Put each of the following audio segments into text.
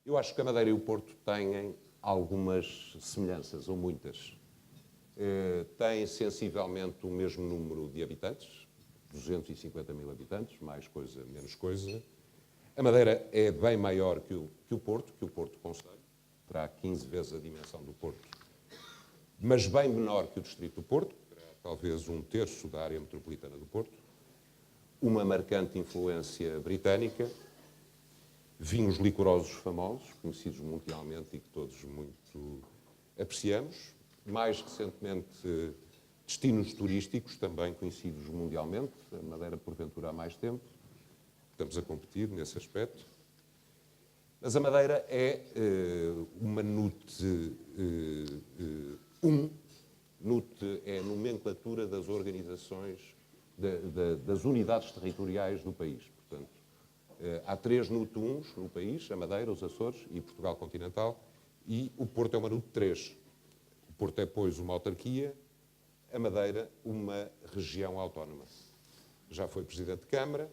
Eu acho que a Madeira e o Porto têm algumas semelhanças, ou muitas. Têm sensivelmente o mesmo número de habitantes, 250 mil habitantes, mais coisa, menos coisa. A Madeira é bem maior que o Porto Conselho, terá 15 vezes a dimensão do Porto, mas bem menor que o Distrito do Porto, terá talvez um terço da área metropolitana do Porto, uma marcante influência britânica, vinhos licorosos famosos, conhecidos mundialmente e que todos muito apreciamos, mais recentemente destinos turísticos também conhecidos mundialmente, a Madeira porventura há mais tempo, estamos a competir nesse aspecto. Mas a Madeira é uma NUT 1. NUT é a nomenclatura das organizações, das unidades territoriais do país. Portanto, há 3 NUT 1s no país, a Madeira, os Açores e Portugal continental, e o Porto é uma NUT 3. O Porto é, pois, uma autarquia, a Madeira uma região autónoma. Já foi Presidente de Câmara,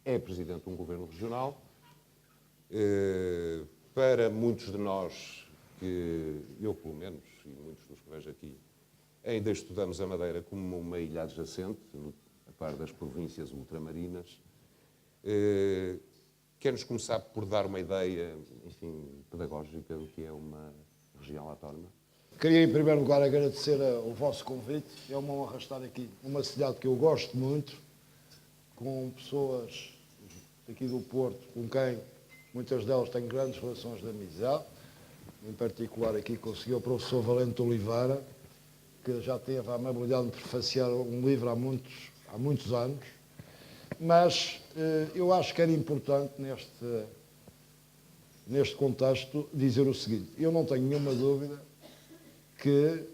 é Presidente de um governo regional. Para muitos de nós, que eu pelo menos, e muitos dos que vejo aqui, ainda estudamos a Madeira como uma ilha adjacente, a par das províncias ultramarinas. Quer-nos começar por dar uma ideia, enfim, pedagógica do que é uma região autónoma? Queria, em primeiro lugar, agradecer o vosso convite. É uma honra estar aqui numa cidade que eu gosto muito, com pessoas aqui do Porto, com quem muitas delas têm grandes relações de amizade. Em particular, aqui consegui o professor Valente Oliveira, que já teve a amabilidade de prefaciar um livro há muitos anos. Mas eu acho que era importante, neste contexto, dizer o seguinte. Eu não tenho nenhuma dúvida que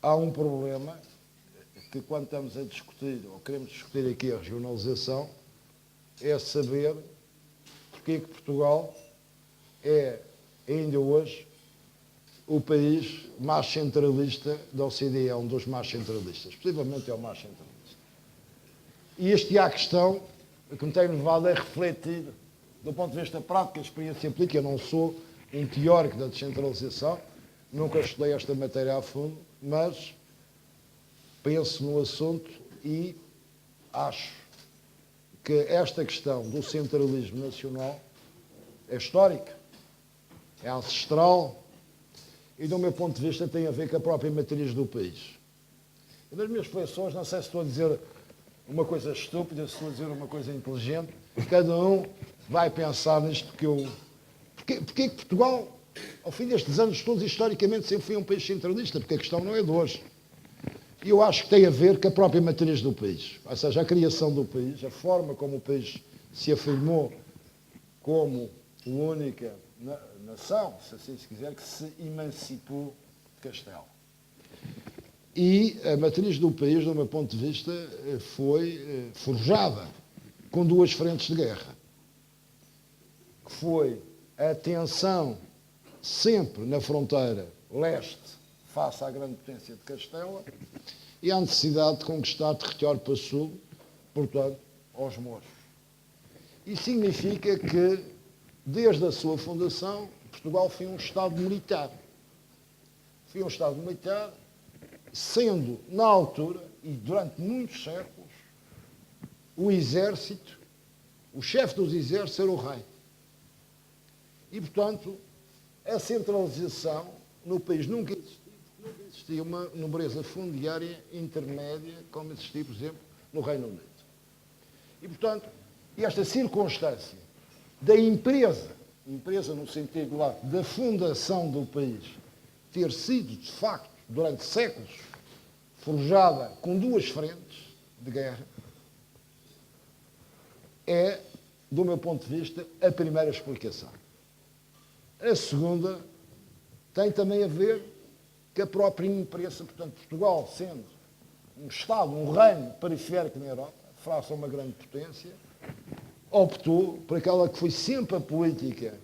há um problema que, quando estamos a discutir, ou queremos discutir aqui a regionalização, é saber porque é que Portugal é, ainda hoje, o país mais centralista da OCDE, é um dos mais centralistas, possivelmente é o mais centralista. E este é a questão que me tem levado a refletir, do ponto de vista prático, a experiência política. Eu não sou um teórico da descentralização, nunca estudei esta matéria a fundo, mas penso no assunto e acho que esta questão do centralismo nacional é histórica, é ancestral e, do meu ponto de vista, tem a ver com a própria matriz do país. E nas minhas reflexões, não sei se estou a dizer uma coisa estúpida, se estou a dizer uma coisa inteligente, cada um vai pensar nisto que eu... Porque é que Portugal, ao fim destes anos todos, historicamente, sempre foi um país centralista? Porque a questão não é de hoje. E eu acho que tem a ver com a própria matriz do país. Ou seja, a criação do país, a forma como o país se afirmou como única nação, se assim se quiser, que se emancipou de Castelo. E a matriz do país, do meu ponto de vista, foi forjada com 2 frentes de guerra. Que foi a tensão sempre na fronteira leste face à grande potência de Castela e a necessidade de conquistar território para sul, portanto, aos mouros. Isso significa que, desde a sua fundação, Portugal foi um Estado militar. Foi um Estado militar, sendo, na altura, e durante muitos séculos, o exército, o chefe dos exércitos era o rei. E, portanto, a centralização no país nunca existia uma nobreza fundiária intermédia, como existia, por exemplo, no Reino Unido. E, portanto, esta circunstância da empresa no sentido lá da fundação do país, ter sido, de facto, durante séculos, forjada com 2 frentes de guerra, é, do meu ponto de vista, a primeira explicação. A segunda tem também a ver com a própria imprensa. Portanto, Portugal, sendo um Estado, um reino periférico na Europa, face a uma grande potência, optou por aquela que foi sempre a política,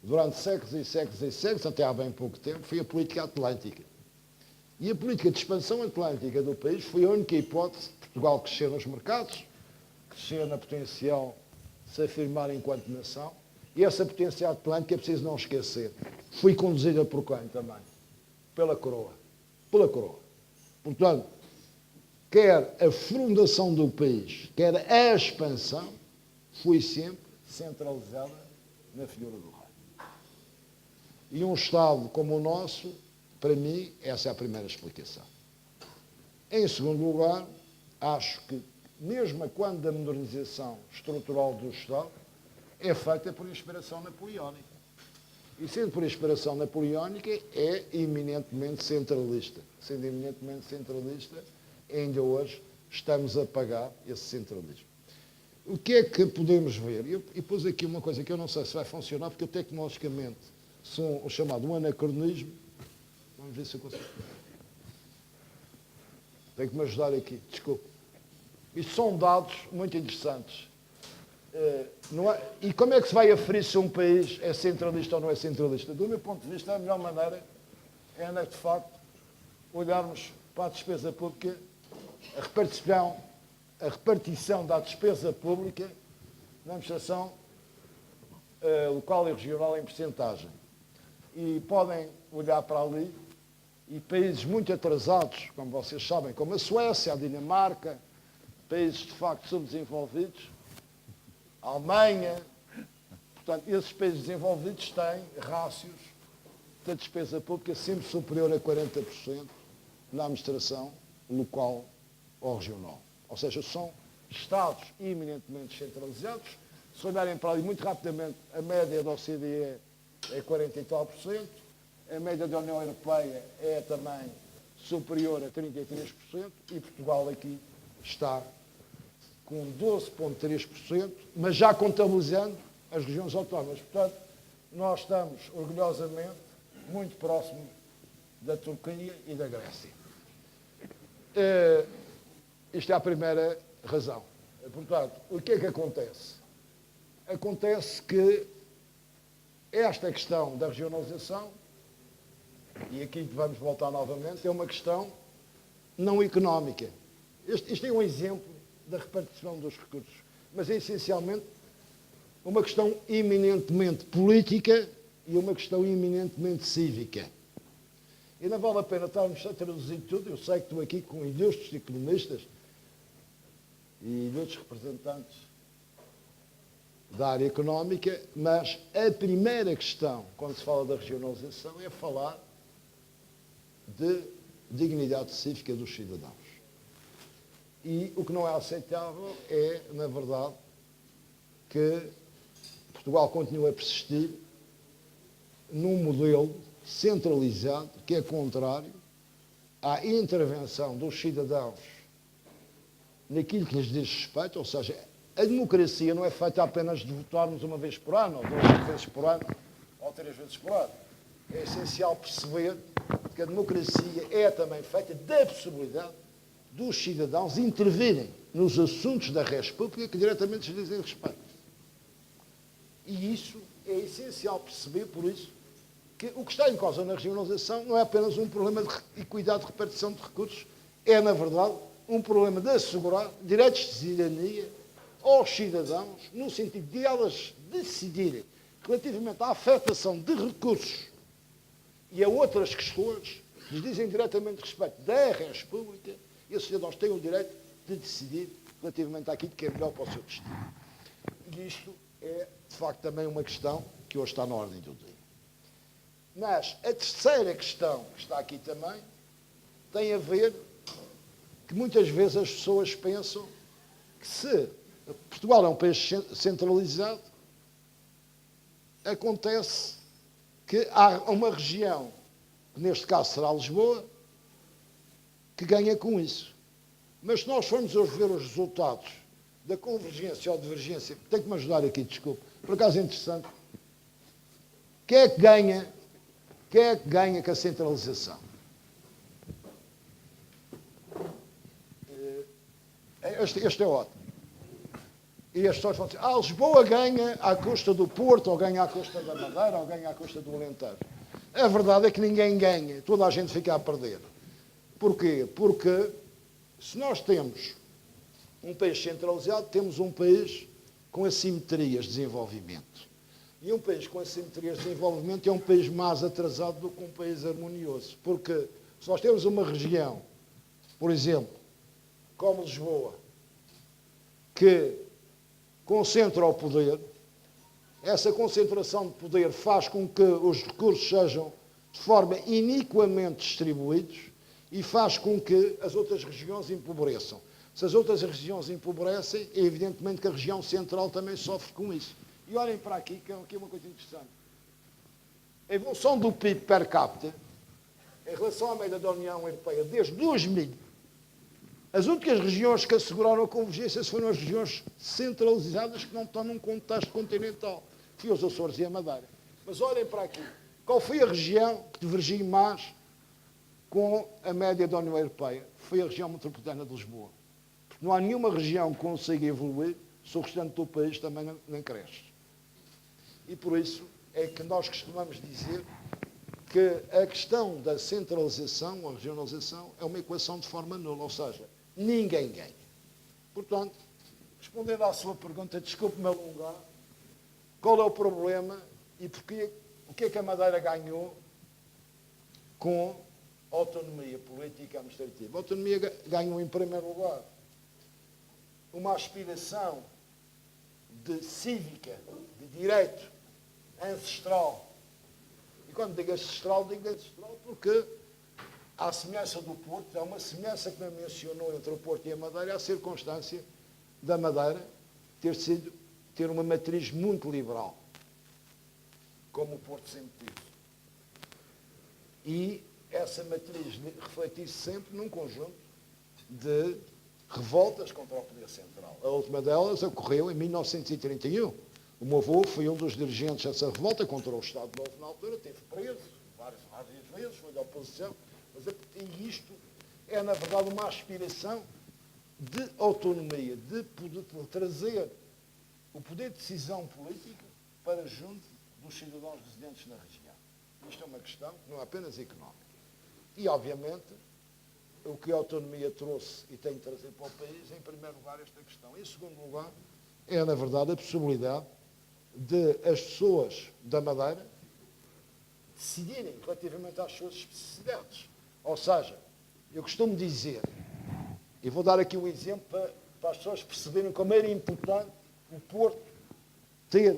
durante séculos e séculos e séculos, até há bem pouco tempo, foi a política atlântica. E a política de expansão atlântica do país foi a única hipótese de Portugal crescer nos mercados, crescer na potencial, se afirmar enquanto nação, E essa potência atlântica, é preciso não esquecer, foi conduzida por quem também? Pela coroa. Pela coroa. Portanto, quer a fundação do país, quer a expansão, foi sempre centralizada na figura do rei. E um Estado como o nosso, para mim, essa é a primeira explicação. Em segundo lugar, acho que, mesmo quando a modernização estrutural do Estado é feita por inspiração napoleónica. E sendo por inspiração napoleónica, é eminentemente centralista. Sendo eminentemente centralista, ainda hoje estamos a pagar esse centralismo. O que é que podemos ver? E pus aqui uma coisa que eu não sei se vai funcionar, porque eu tecnologicamente sou o chamado anacronismo. Vamos ver se eu consigo. Tem que me ajudar aqui, desculpe. Isto são dados muito interessantes. E como é que se vai aferir se um país é centralista ou não é centralista? Do meu ponto de vista, a melhor maneira é, de facto, olharmos para a despesa pública, a repartição da despesa pública na administração local e regional em percentagem. E podem olhar para ali, e países muito atrasados, como vocês sabem, como a Suécia, a Dinamarca, países de facto subdesenvolvidos, a Alemanha, portanto, esses países desenvolvidos têm rácios da despesa pública sempre superior a 40% na administração local ou regional. Ou seja, são Estados eminentemente centralizados. Se olharem para ali muito rapidamente, a média da OCDE é 40 e tal por cento, a média da União Europeia é também superior a 33%, e Portugal aqui está com 12,3%, mas já contabilizando as regiões autónomas. Portanto, nós estamos orgulhosamente muito próximos da Turquia e da Grécia. Isto é a primeira razão. Portanto, o que é que acontece? Acontece que esta questão da regionalização, e aqui vamos voltar novamente, é uma questão não económica. Este é um exemplo da repartição dos recursos, mas é essencialmente uma questão eminentemente política e uma questão eminentemente cívica. E não vale a pena estarmos a traduzir tudo. Eu sei que estou aqui com ilustres economistas e ilustres representantes da área económica, mas a primeira questão, quando se fala da regionalização, é falar de dignidade cívica dos cidadãos. E o que não é aceitável é, na verdade, que Portugal continue a persistir num modelo centralizado que é contrário à intervenção dos cidadãos naquilo que lhes diz respeito, ou seja, a democracia não é feita apenas de votarmos uma vez por ano, ou 2 vezes por ano, ou 3 vezes por ano. É essencial perceber que a democracia é também feita da possibilidade dos cidadãos intervirem nos assuntos da res pública que diretamente lhes dizem respeito. E isso é essencial perceber, por isso, que o que está em causa na regionalização não é apenas um problema de equidade de repartição de recursos, é, na verdade, um problema de assegurar direitos de cidadania aos cidadãos, no sentido de elas decidirem relativamente à afetação de recursos e a outras questões que lhes dizem diretamente respeito da res pública, e os cidadãos têm o direito de decidir relativamente àquilo que é melhor para o seu destino. E isto é, de facto, também uma questão que hoje está na ordem do dia. Mas a terceira questão que está aqui também tem a ver que muitas vezes as pessoas pensam que se Portugal é um país centralizado, acontece que há uma região, que neste caso será Lisboa, que ganha com isso. Mas se nós formos hoje ver os resultados da convergência ou divergência, tem que me ajudar aqui, desculpe, por acaso é interessante, quem é que ganha com a centralização? Este é ótimo. E as pessoas vão dizer, Lisboa ganha à custa do Porto, ou ganha à custa da Madeira, ou ganha à custa do Alentejo. A verdade é que ninguém ganha, toda a gente fica a perder. Porquê? Porque se nós temos um país centralizado, temos um país com assimetrias de desenvolvimento. E um país com assimetrias de desenvolvimento é um país mais atrasado do que um país harmonioso. Porque se nós temos uma região, por exemplo, como Lisboa, que concentra o poder, essa concentração de poder faz com que os recursos sejam de forma iniquamente distribuídos e faz com que as outras regiões empobreçam. Se as outras regiões empobrecem, é evidentemente que a região central também sofre com isso. E olhem para aqui, que é uma coisa interessante. A evolução do PIB per capita, em relação à média da União Europeia, desde 2000, as únicas regiões que asseguraram a convergência foram as regiões centralizadas que não estão num contexto continental. Foi os Açores e a Madeira. Mas olhem para aqui. Qual foi a região que divergiu mais com a média da União Europeia? Foi a região metropolitana de Lisboa. Porque não há nenhuma região que consiga evoluir se o restante do país também não cresce. E por isso é que nós costumamos dizer que a questão da centralização ou regionalização é uma equação de forma nula, ou seja, ninguém ganha. Portanto, respondendo à sua pergunta, desculpe-me alongar, qual é o problema e porquê, o que é que a Madeira ganhou com autonomia política e administrativa? A autonomia ganhou, em primeiro lugar, uma aspiração de cívica, de direito ancestral. E quando digo ancestral porque, à semelhança do Porto, há uma semelhança que me mencionou entre o Porto e a Madeira, a circunstância da Madeira ter uma matriz muito liberal, como o Porto sempre teve. E essa matriz refletiu-se sempre num conjunto de revoltas contra o poder central. A última delas ocorreu em 1931. O meu avô foi um dos dirigentes dessa revolta contra o Estado Novo na altura, teve preso várias vezes, foi da oposição, mas isto é, na verdade, uma aspiração de autonomia, de poder trazer o poder de decisão política para junto dos cidadãos residentes na região. Isto é uma questão que não é apenas económica. E, obviamente, o que a autonomia trouxe e tem de trazer para o país, em primeiro lugar, esta questão. Em segundo lugar, é, na verdade, a possibilidade de as pessoas da Madeira decidirem relativamente às suas especificidades. Ou seja, eu costumo dizer, e vou dar aqui um exemplo para as pessoas perceberem como era importante o Porto ter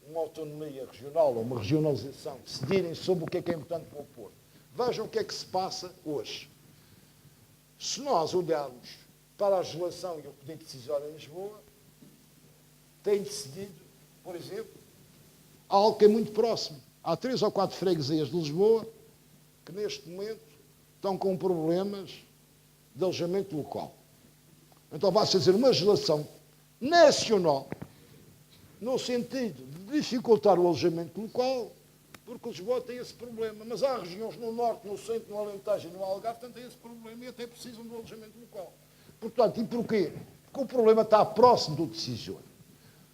uma autonomia regional ou uma regionalização, decidirem sobre o que é importante para o Porto. Vejam o que é que se passa hoje. Se nós olharmos para a legislação e o poder decisório em Lisboa, tem decidido, por exemplo, algo que é muito próximo. Há 3 ou 4 freguesias de Lisboa que neste momento estão com problemas de alojamento local. Então vai-se fazer uma legislação nacional no sentido de dificultar o alojamento local, porque Lisboa tem esse problema. Mas há regiões no Norte, no Centro, no Alentejo e no Algarve que não têm esse problema e até precisam do alojamento local. Portanto, e porquê? Porque o problema está próximo do decisor.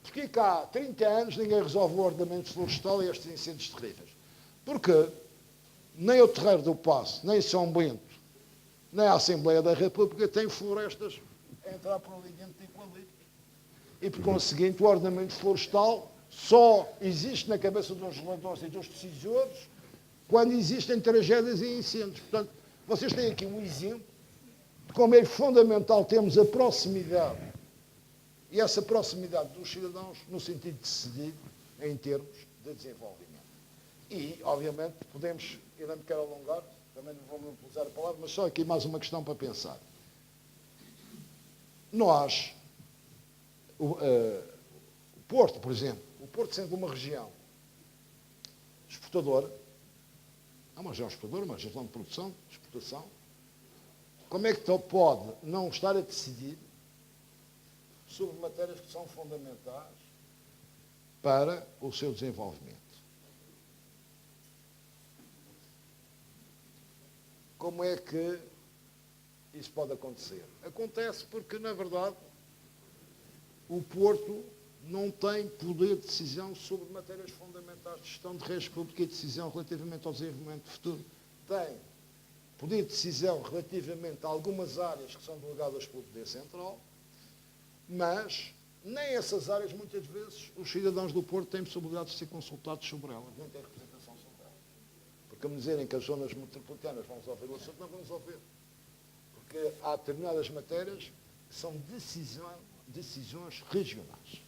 Porquê que há 30 anos ninguém resolve o ordenamento florestal e estes incêndios terríveis? Porque nem o Terreiro do Paço, nem São Bento, nem a Assembleia da República têm florestas a entrar por ali dentro de eucalipto. E, por conseguinte, o ordenamento florestal só existe na cabeça dos legisladores e dos decisores quando existem tragédias e incêndios. Portanto, vocês têm aqui um exemplo de como é fundamental termos a proximidade e essa proximidade dos cidadãos no sentido de decidir em termos de desenvolvimento. E, obviamente, podemos, eu não me quero alongar, também não vou usar a palavra, mas só aqui mais uma questão para pensar. Nós, o Porto, por exemplo, o Porto sendo uma região exportadora, é uma região exportadora, uma região de produção, de exportação, como é que pode não estar a decidir sobre matérias que são fundamentais para o seu desenvolvimento? Como é que isso pode acontecer? Acontece porque, na verdade, o Porto não tem poder de decisão sobre matérias fundamentais de gestão de redes públicas e decisão relativamente ao desenvolvimento futuro. Tem poder de decisão relativamente a algumas áreas que são delegadas pelo Poder Central, mas nem essas áreas, muitas vezes, os cidadãos do Porto têm possibilidade de ser consultados sobre elas, nem têm representação sobre elas. Porque a me dizerem que as zonas metropolitanas vão resolver o assunto, não vão resolver. Porque há determinadas matérias que são decisões regionais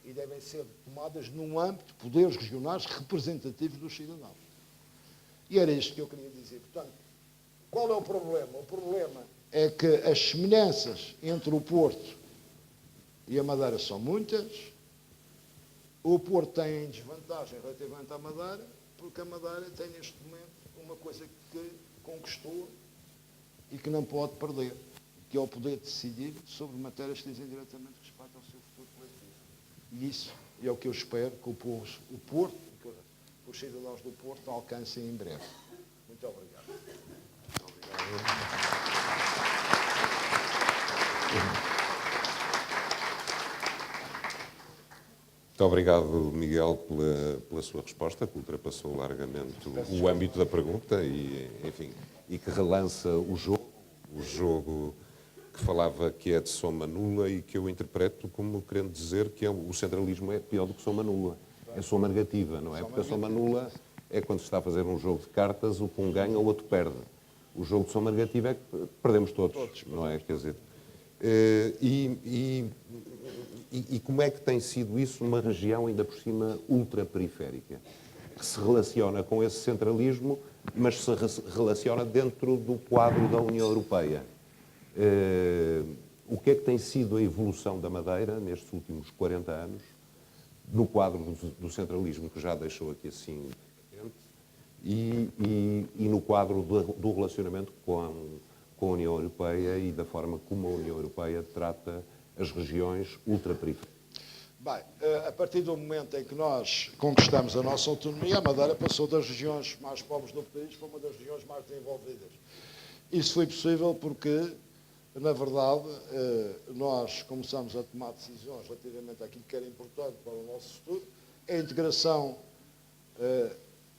e devem ser tomadas num âmbito de poderes regionais representativos dos cidadãos. E era isto que eu queria dizer. Portanto, qual é o problema? O problema é que as semelhanças entre o Porto e a Madeira são muitas. O Porto tem desvantagem relativamente à Madeira, porque a Madeira tem neste momento uma coisa que conquistou e que não pode perder, que é o poder de decidir sobre matérias que dizem diretamente respeito ao seu futuro coletivo. E isso é o que eu espero que o Porto, que os cidadãos do Porto alcancem em breve. Muito obrigado. Muito obrigado. Muito obrigado, Miguel, pela sua resposta, que ultrapassou largamente o âmbito da pergunta e, enfim, e que relança o jogo que falava que é de soma nula e que eu interpreto como querendo dizer que o centralismo é pior do que soma nula. É soma negativa, não é? Porque a soma nula é quando se está a fazer um jogo de cartas, o que um ganha, o outro perde. O jogo de soma negativa é que perdemos todos, não é? Quer dizer, e como é que tem sido isso numa região ainda por cima ultraperiférica, que se relaciona com esse centralismo, mas se relaciona dentro do quadro da União Europeia? O que é que tem sido a evolução da Madeira nestes últimos 40 anos, no quadro do centralismo que já deixou aqui assim patente, e no quadro do relacionamento com a União Europeia e da forma como a União Europeia trata as regiões ultraperiféricas? Bem, a partir do momento em que nós conquistamos a nossa autonomia, a Madeira passou das regiões mais pobres do país para uma das regiões mais desenvolvidas. Isso foi possível porque, na verdade, nós começamos a tomar decisões relativamente àquilo que era importante para o nosso futuro. A integração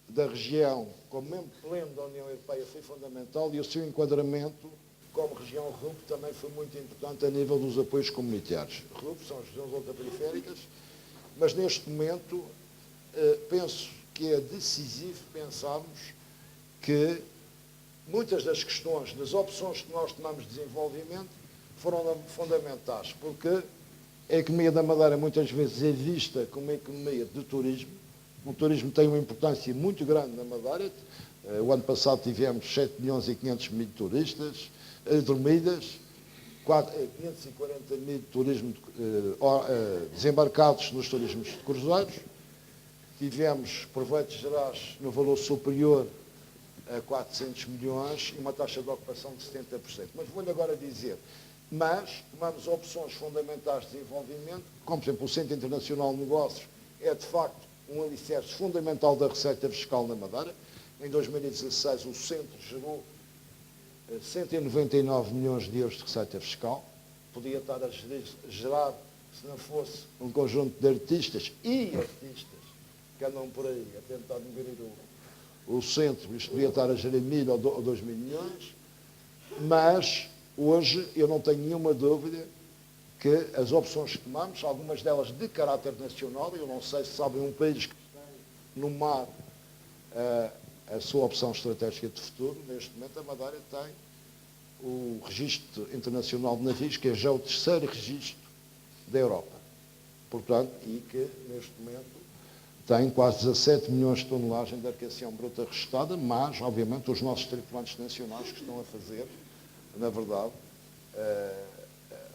da região como membro pleno da União Europeia foi fundamental e o seu enquadramento como região RUP também foi muito importante a nível dos apoios comunitários. RUP são as regiões ultraperiféricas, mas neste momento penso que é decisivo pensarmos que muitas das questões, das opções que nós tomamos de desenvolvimento foram fundamentais, porque a economia da Madeira muitas vezes é vista como uma economia de turismo. O turismo tem uma importância muito grande na Madeira. O ano passado tivemos 7 milhões e 500 mil turistas dormidas, 540 mil turismo desembarcados nos turismos de cruzeiros. Tivemos proveitos gerais no valor superior a 400 milhões e uma taxa de ocupação de 70%. Mas vou-lhe agora dizer, mas tomamos opções fundamentais de desenvolvimento, como por exemplo o Centro Internacional de Negócios, é de facto um alicerce fundamental da receita fiscal na Madeira. Em 2016 o centro gerou 199 milhões de euros de receita fiscal. Podia estar a gerar, se não fosse um conjunto de artistas que andam por aí a tentar demolir o centro, isto podia estar a gerar 1.000 ou 2.000 milhões, mas hoje eu não tenho nenhuma dúvida que as opções que tomamos, algumas delas de caráter nacional, eu não sei se sabem, um país que tem no mar a sua opção estratégica de futuro, neste momento a Madeira tem o registro internacional de navios, que é já o terceiro registro da Europa. Portanto, e que neste momento tem quase 17 milhões de tonelagens de arcação bruta registada, mas, obviamente, os nossos tripulantes nacionais que estão a fazer, na verdade,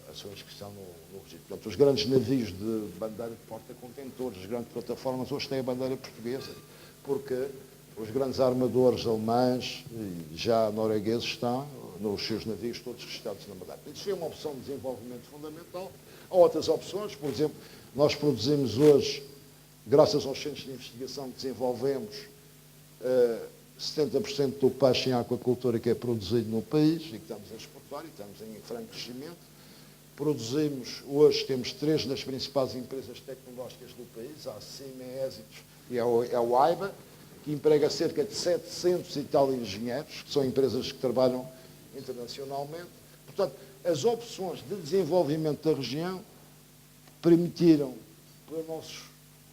a sua inscrição no registro. Portanto, os grandes navios de bandeira de porta-contentores, as grandes plataformas, hoje têm a bandeira portuguesa, porque os grandes armadores alemães e já noruegueses estão nos seus navios todos registrados na Madeira. Isso é uma opção de desenvolvimento fundamental. Há outras opções, por exemplo, nós produzimos hoje, graças aos centros de investigação que desenvolvemos, 70% do peixe em aquacultura que é produzido no país e que estamos a exportar e estamos em franco crescimento. Produzimos, hoje temos 3 das principais empresas tecnológicas do país, a CIMA, a Éxitos e a UAIBA, que emprega cerca de 700 e tal engenheiros, que são empresas que trabalham internacionalmente. Portanto, as opções de desenvolvimento da região permitiram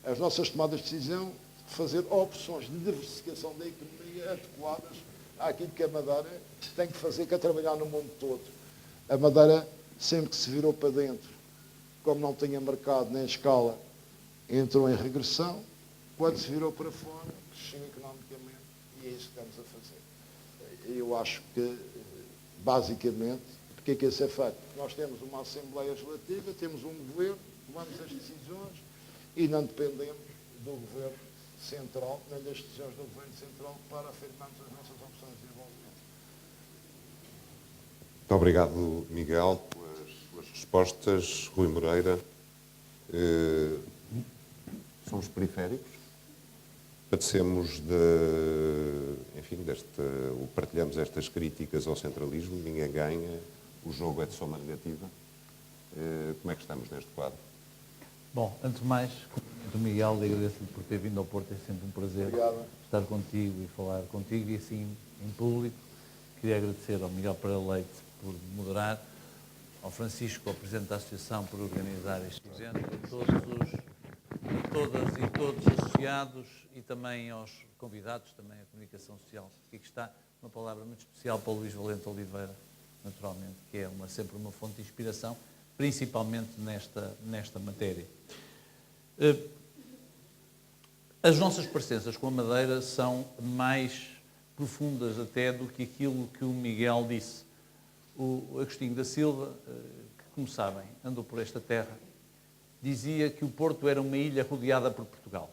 as nossas tomadas de decisão de fazer opções de diversificação da economia adequadas àquilo que a Madeira tem que fazer, que é trabalhar no mundo todo. A Madeira, sempre que se virou para dentro, como não tinha mercado nem escala, entrou em regressão. Quando se virou para fora, cresceu economicamente, e é isso que estamos a fazer. Eu acho que, basicamente, porque é que isso é feito? Nós temos uma Assembleia Legislativa, temos um governo, tomamos as decisões e não dependemos do governo central, nem das decisões do governo central para afirmarmos as nossas opções de desenvolvimento. Muito obrigado, Miguel, pelas respostas. Rui Moreira. Somos periféricos. Padecemos partilhamos estas críticas ao centralismo, ninguém ganha, o jogo é de soma negativa. Como é que estamos neste quadro? Bom, antes de mais, do Miguel, agradeço-lhe por ter vindo ao Porto, é sempre um prazer estar contigo e falar contigo, e assim em público. Queria agradecer ao Miguel Pereira Leite por moderar, ao Francisco, ao Presidente da Associação, por organizar este evento, a todas e todos os associados e também aos convidados, também à comunicação social. Aqui está uma palavra muito especial para o Luís Valente Oliveira, naturalmente, que é sempre uma fonte de inspiração, principalmente nesta matéria. As nossas parecenças com a Madeira são mais profundas até do que aquilo que o Miguel disse. O Agostinho da Silva, que, como sabem, andou por esta terra, dizia que o Porto era uma ilha rodeada por Portugal.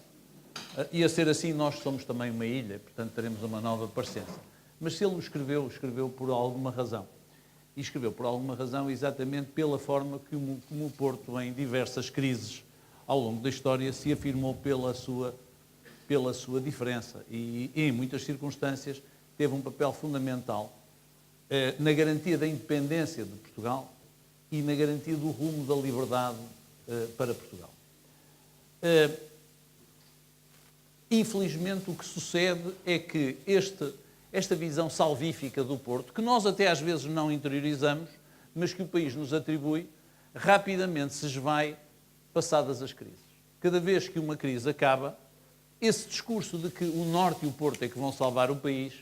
E a ser assim, nós somos também uma ilha, portanto teremos uma nova parecença. Mas se ele o escreveu, escreveu por alguma razão. E escreveu por alguma razão exatamente pela forma como o Porto, em diversas crises ao longo da história, se afirmou pela sua diferença e, em muitas circunstâncias, teve um papel fundamental na garantia da independência de Portugal e na garantia do rumo da liberdade para Portugal. Infelizmente, o que sucede é que esta visão salvífica do Porto, que nós até às vezes não interiorizamos, mas que o país nos atribui, rapidamente se esvai passadas as crises. Cada vez que uma crise acaba, esse discurso de que o Norte e o Porto é que vão salvar o país,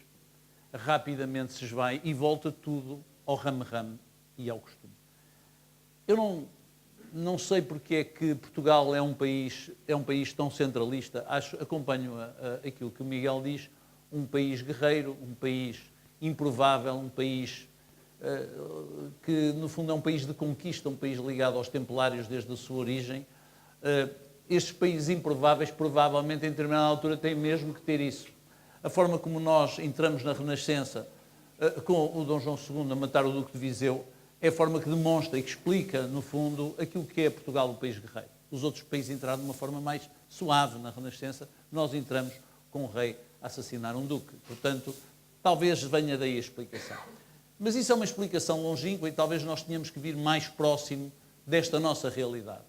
rapidamente se esvai e volta tudo ao rame-rame e ao costume. Eu não sei porque é que Portugal é um país tão centralista. Acompanho aquilo que o Miguel diz, um país guerreiro, um país improvável, um país que, no fundo, é um país de conquista, um país ligado aos templários desde a sua origem. Estes países improváveis, provavelmente, em determinada altura, têm mesmo que ter isso. A forma como nós entramos na Renascença, com o Dom João II a matar o Duque de Viseu, é a forma que demonstra e que explica, no fundo, aquilo que é Portugal, o país guerreiro. Os outros países entraram de uma forma mais suave na Renascença, nós entramos com o rei a assassinar um duque. Portanto, talvez venha daí a explicação. Mas isso é uma explicação longínqua e talvez nós tenhamos que vir mais próximo desta nossa realidade.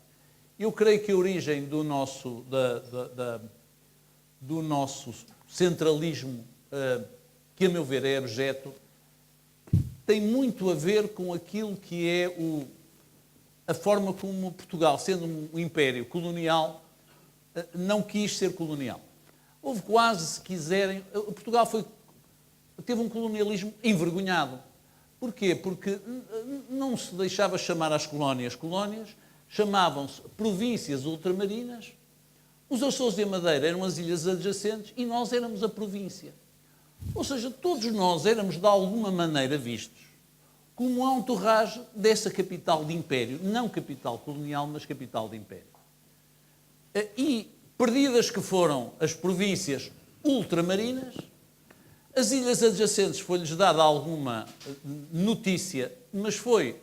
Eu creio que a origem do nosso centralismo, que a meu ver é abjeto, tem muito a ver com aquilo que é a forma como Portugal, sendo um império colonial, não quis ser colonial. Houve quase, se quiserem, Portugal teve um colonialismo envergonhado. Porquê? Porque não se deixava chamar às colónias colónias, chamavam-se províncias ultramarinas, os Açores e a Madeira eram as ilhas adjacentes e nós éramos a província. Ou seja, todos nós éramos de alguma maneira vistos como a entourage dessa capital de império, não capital colonial, mas capital de império. E, perdidas que foram as províncias ultramarinas, as ilhas adjacentes foi-lhes dada alguma notícia, mas foi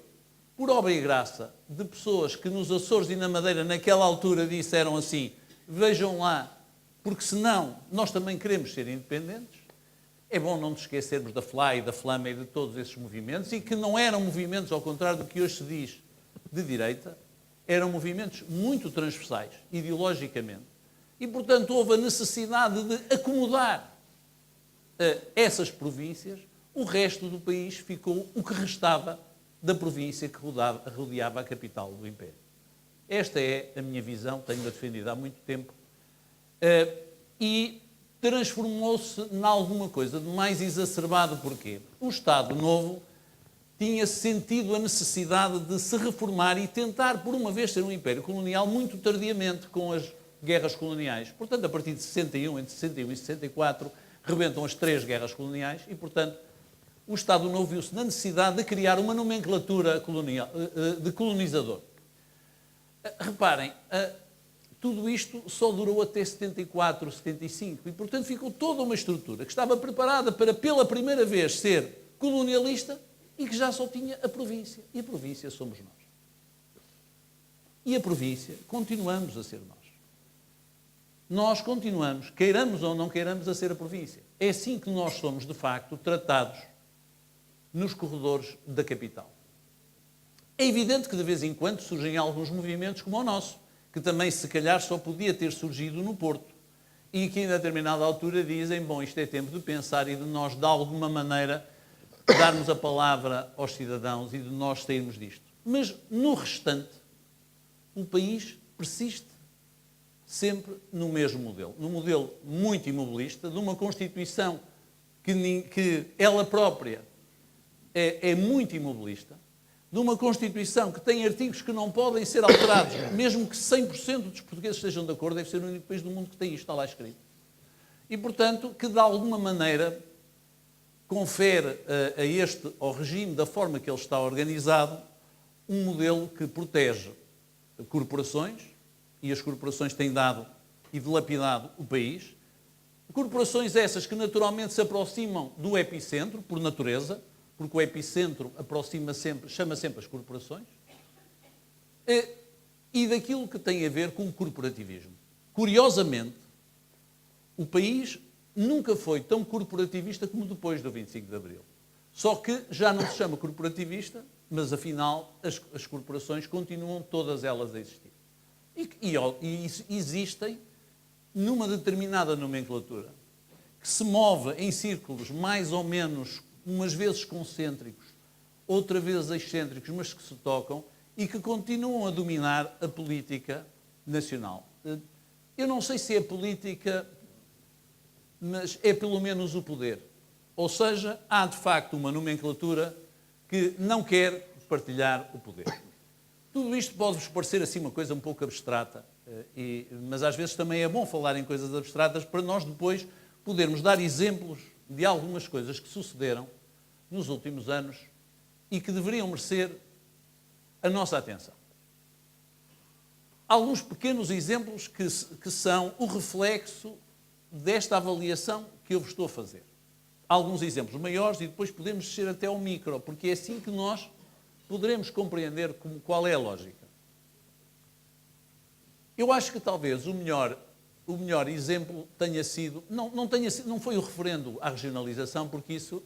por obra e graça de pessoas que nos Açores e na Madeira, naquela altura, disseram assim: vejam lá, porque senão nós também queremos ser independentes. É bom não nos esquecermos da FLA e da Flama e de todos esses movimentos, e que não eram movimentos, ao contrário do que hoje se diz, de direita, eram movimentos muito transversais, ideologicamente. E, portanto, houve a necessidade de acomodar essas províncias, o resto do país ficou o que restava da província que rodeava a capital do Império. Esta é a minha visão, tenho-a defendido há muito tempo, e transformou-se em alguma coisa de mais exacerbado. Porquê? O Estado Novo tinha sentido a necessidade de se reformar e tentar, por uma vez, ser um império colonial muito tardiamente, com as guerras coloniais. Portanto, a partir de 61, entre 61 e 64, rebentam as 3 guerras coloniais e, portanto, o Estado Novo viu-se na necessidade de criar uma nomenclatura colonial, de colonizador. Reparem, tudo isto só durou até 74, 75 e, portanto, ficou toda uma estrutura que estava preparada para, pela primeira vez, ser colonialista e que já só tinha a província. E a província somos nós. E a província continuamos a ser nós. Nós continuamos, queiramos ou não queiramos, a ser a província. É assim que nós somos, de facto, tratados nos corredores da capital. É evidente que de vez em quando surgem alguns movimentos como o nosso, que também se calhar só podia ter surgido no Porto, e que a determinada altura dizem, bom, isto é tempo de pensar e de nós, de alguma maneira, darmos a palavra aos cidadãos e de nós sairmos disto. Mas, no restante, o país persiste sempre no mesmo modelo. Num modelo muito imobilista, de uma Constituição que ela própria é muito imobilista, de uma Constituição que tem artigos que não podem ser alterados, mesmo que 100% dos portugueses estejam de acordo, deve ser o único país do mundo que tem isto, está lá escrito. E, portanto, que de alguma maneira confere ao regime, da forma que ele está organizado, um modelo que protege corporações, e as corporações têm dado e dilapidado o país. Corporações essas que naturalmente se aproximam do epicentro, por natureza, porque o epicentro chama sempre as corporações, e daquilo que tem a ver com o corporativismo. Curiosamente, o país nunca foi tão corporativista como depois do 25 de Abril. Só que já não se chama corporativista, mas afinal as corporações continuam todas elas a existir. E existem numa determinada nomenclatura que se move em círculos mais ou menos, umas vezes concêntricos, outras vezes excêntricos, mas que se tocam e que continuam a dominar a política nacional. Eu não sei se é política, mas é pelo menos o poder. Ou seja, há de facto uma nomenclatura que não quer partilhar o poder. Tudo isto pode-vos parecer assim uma coisa um pouco abstrata, mas às vezes também é bom falar em coisas abstratas para nós depois podermos dar exemplos de algumas coisas que sucederam nos últimos anos e que deveriam merecer a nossa atenção. Alguns pequenos exemplos que são o reflexo desta avaliação que eu vos estou a fazer. Alguns exemplos maiores e depois podemos descer até ao micro, porque é assim que nós poderemos compreender qual é a lógica. Eu acho que talvez o melhor exemplo tenha sido, não foi o referendo à regionalização, porque isso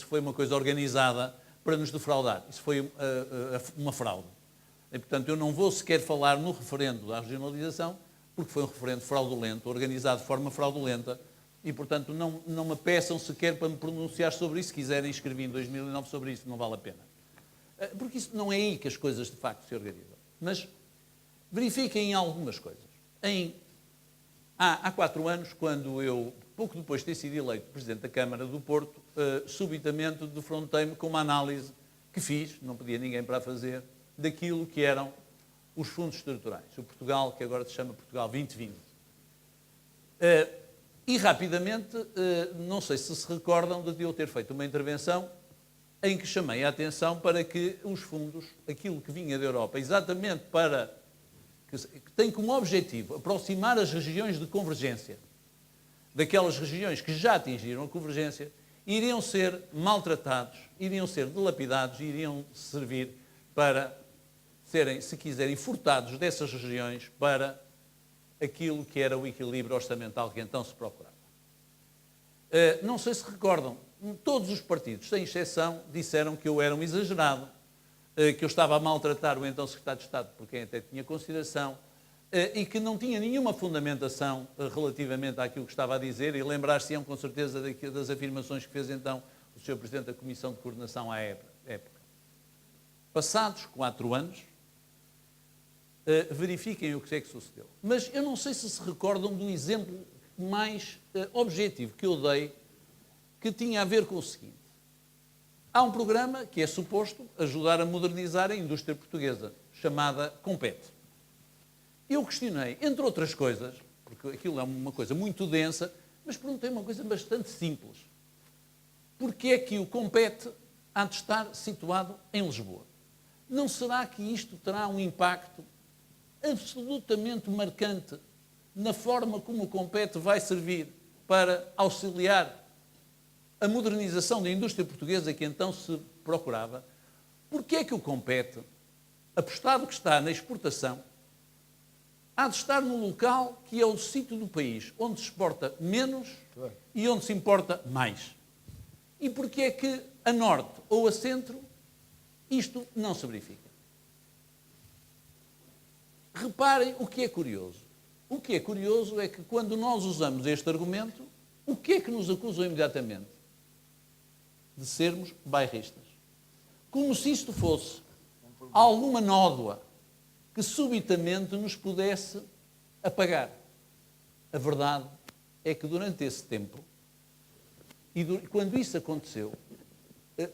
foi uma coisa organizada para nos defraudar. Isso foi uma fraude. E, portanto, eu não vou sequer falar no referendo à regionalização, porque foi um referendo fraudulento, organizado de forma fraudulenta, e, portanto, não me peçam sequer para me pronunciar sobre isso. Se quiserem escrever em 2009 sobre isso, não vale a pena. Porque isso não é aí que as coisas de facto se organizam. Mas verifiquem algumas coisas. Há 4 anos, quando eu, pouco depois de ter sido eleito Presidente da Câmara do Porto, subitamente defrontei-me com uma análise que fiz, não pedia ninguém para a fazer, daquilo que eram os fundos estruturais. O Portugal, que agora se chama Portugal 2020. E rapidamente, não sei se recordam de eu ter feito uma intervenção em que chamei a atenção para que os fundos, aquilo que vinha da Europa, exatamente que tem como objetivo aproximar as regiões de convergência daquelas regiões que já atingiram a convergência, iriam ser maltratados, iriam ser dilapidados, iriam servir para serem, se quiserem, furtados dessas regiões para aquilo que era o equilíbrio orçamental que então se procurava. Não sei se recordam, todos os partidos, sem exceção, disseram que eu era um exagerado, que eu estava a maltratar o então Secretário de Estado, por quem até tinha consideração, e que não tinha nenhuma fundamentação relativamente àquilo que estava a dizer, e lembrar-se-ão com certeza das afirmações que fez então o Sr. Presidente da Comissão de Coordenação à época. Passados 4 anos, verifiquem o que é que sucedeu. Mas eu não sei se se recordam do exemplo mais objetivo que eu dei, que tinha a ver com o seguinte. Há um programa que é suposto ajudar a modernizar a indústria portuguesa, chamada Compete. Eu questionei, entre outras coisas, porque aquilo é uma coisa muito densa, mas perguntei uma coisa bastante simples. Porquê é que o Compete há de estar situado em Lisboa? Não será que isto terá um impacto absolutamente marcante na forma como o Compete vai servir para auxiliar a modernização da indústria portuguesa que então se procurava? Porquê é que o Compete, apostado que está na exportação, há de estar no local que é o sítio do país onde se exporta menos e onde se importa mais? E porquê é que a norte ou a centro isto não se verifica? Reparem o que é curioso. O que é curioso é que quando nós usamos este argumento, o que é que nos acusam imediatamente? De sermos bairristas. Como se isto fosse alguma nódoa que subitamente nos pudesse apagar. A verdade é que durante esse tempo, e quando isso aconteceu,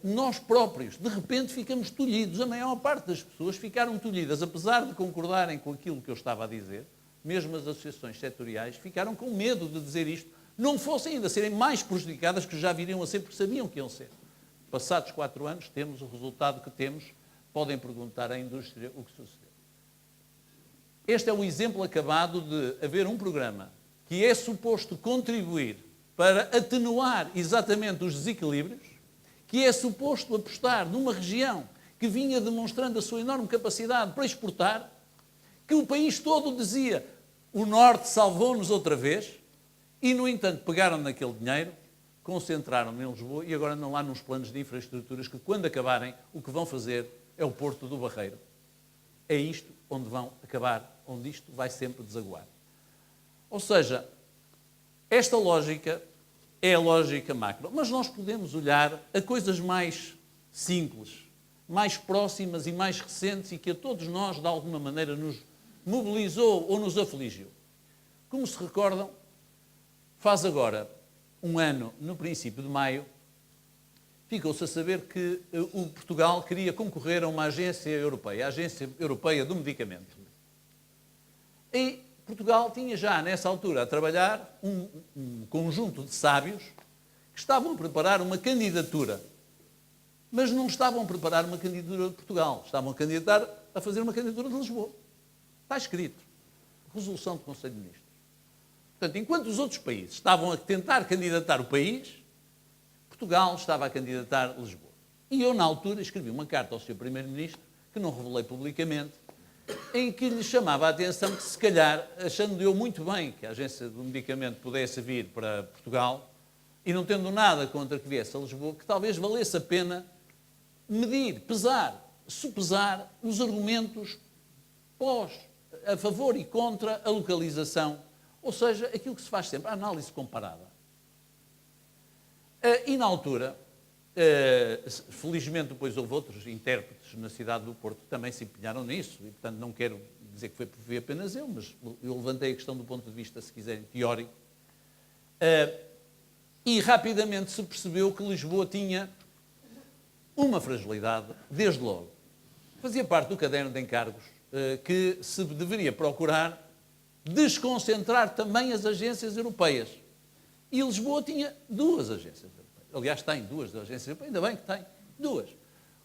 nós próprios, de repente, ficamos tolhidos. A maior parte das pessoas ficaram tolhidas, apesar de concordarem com aquilo que eu estava a dizer, mesmo as associações setoriais ficaram com medo de dizer isto, não fossem ainda serem mais prejudicadas, que já viriam a ser, porque sabiam que iam ser. Passados 4 anos, temos o resultado que temos. Podem perguntar à indústria o que sucedeu. Este é o exemplo acabado de haver um programa que é suposto contribuir para atenuar exatamente os desequilíbrios, que é suposto apostar numa região que vinha demonstrando a sua enorme capacidade para exportar, que o país todo dizia o Norte salvou-nos outra vez, e, no entanto, pegaram naquele dinheiro, concentraram-no em Lisboa e agora andam lá nos planos de infraestruturas que, quando acabarem, o que vão fazer é o Porto do Barreiro. É isto onde vão acabar, onde isto vai sempre desaguar. Ou seja, esta lógica é a lógica macro, mas nós podemos olhar a coisas mais simples, mais próximas e mais recentes e que a todos nós, de alguma maneira, nos mobilizou ou nos afligiu. Como se recordam, faz agora um ano, no princípio de maio, ficou-se a saber que o Portugal queria concorrer a uma agência europeia, a Agência Europeia do Medicamento. E Portugal tinha já, nessa altura, a trabalhar um conjunto de sábios que estavam a preparar uma candidatura. Mas não estavam a preparar uma candidatura de Portugal, estavam a fazer uma candidatura de Lisboa. Está escrito. Resolução do Conselho de Ministros. Portanto, enquanto os outros países estavam a tentar candidatar o país, Portugal estava a candidatar Lisboa. E eu, na altura, escrevi uma carta ao Sr. Primeiro-Ministro, que não revelei publicamente, em que lhe chamava a atenção que, se calhar, achando eu muito bem que a Agência do Medicamento pudesse vir para Portugal, e não tendo nada contra que viesse a Lisboa, que talvez valesse a pena medir, pesar, sopesar os argumentos a favor e contra a localização, ou seja, aquilo que se faz sempre, a análise comparada. E na altura, felizmente depois houve outros intérpretes na cidade do Porto que também se empenharam nisso, e portanto não quero dizer que fui apenas eu, mas eu levantei a questão do ponto de vista, se quiserem, teórico, e rapidamente se percebeu que Lisboa tinha uma fragilidade, desde logo. Fazia parte do caderno de encargos que se deveria procurar desconcentrar também as agências europeias. E Lisboa tinha 2 agências europeias. Aliás, tem 2 agências europeias, ainda bem que tem 2.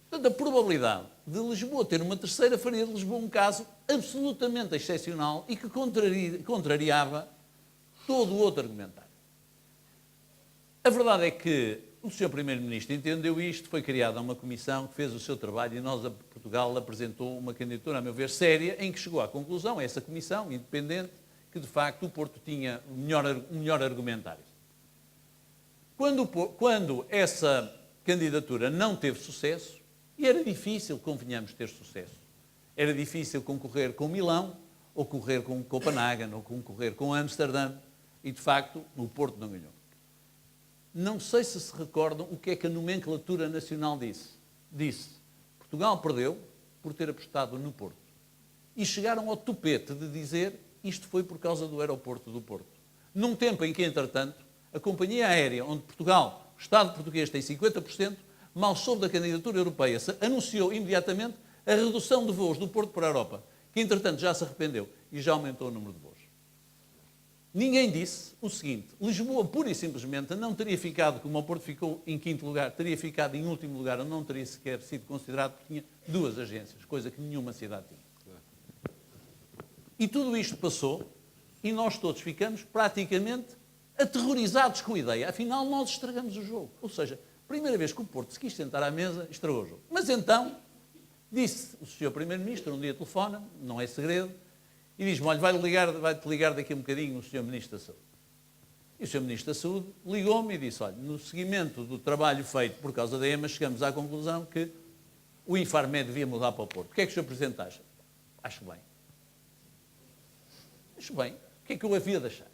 Portanto, a probabilidade de Lisboa ter uma terceira faria de Lisboa um caso absolutamente excepcional e que contrariava todo o outro argumentário. A verdade é que o Sr. Primeiro-Ministro entendeu isto, foi criada uma comissão que fez o seu trabalho e nós, a Portugal, apresentou uma candidatura, a meu ver, séria, em que chegou à conclusão, essa comissão independente, que de facto o Porto tinha um melhor argumentário. Quando essa candidatura não teve sucesso, e era difícil, convenhamos, ter sucesso, era difícil concorrer com Milão, ou concorrer com Copenhague, ou concorrer com Amsterdã, e de facto o Porto não ganhou. Não sei se se recordam o que é que a nomenclatura nacional disse. Disse, Portugal perdeu por ter apostado no Porto. e chegaram ao tupete de dizer isto foi por causa do aeroporto do Porto. Num tempo em que, entretanto, a companhia aérea, onde Portugal, o Estado português tem 50%, mal soube da candidatura europeia, anunciou imediatamente a redução de voos do Porto para a Europa, que, entretanto, já se arrependeu e já aumentou o número de voos. Ninguém disse o seguinte: Lisboa, pura e simplesmente, não teria ficado, como o Porto ficou em 5º lugar, teria ficado em último lugar, ou não teria sequer sido considerado, porque tinha 2 agências, coisa que nenhuma cidade tinha. E tudo isto passou e nós todos ficamos praticamente aterrorizados com a ideia. Afinal, nós estragamos o jogo. Ou seja, primeira vez que o Porto se quis sentar à mesa, estragou o jogo. Mas então, disse o Sr. Primeiro-Ministro, um dia telefona, não é segredo, e diz-me: olha, vai-te ligar daqui a um bocadinho o Sr. Ministro da Saúde. E o Sr. Ministro da Saúde ligou-me e disse: olha, no seguimento do trabalho feito por causa da EMA, chegamos à conclusão que o Infarmed devia mudar para o Porto. O que é que o Sr. Presidente acha? Acho bem. Acho bem. O que é que eu havia de achar?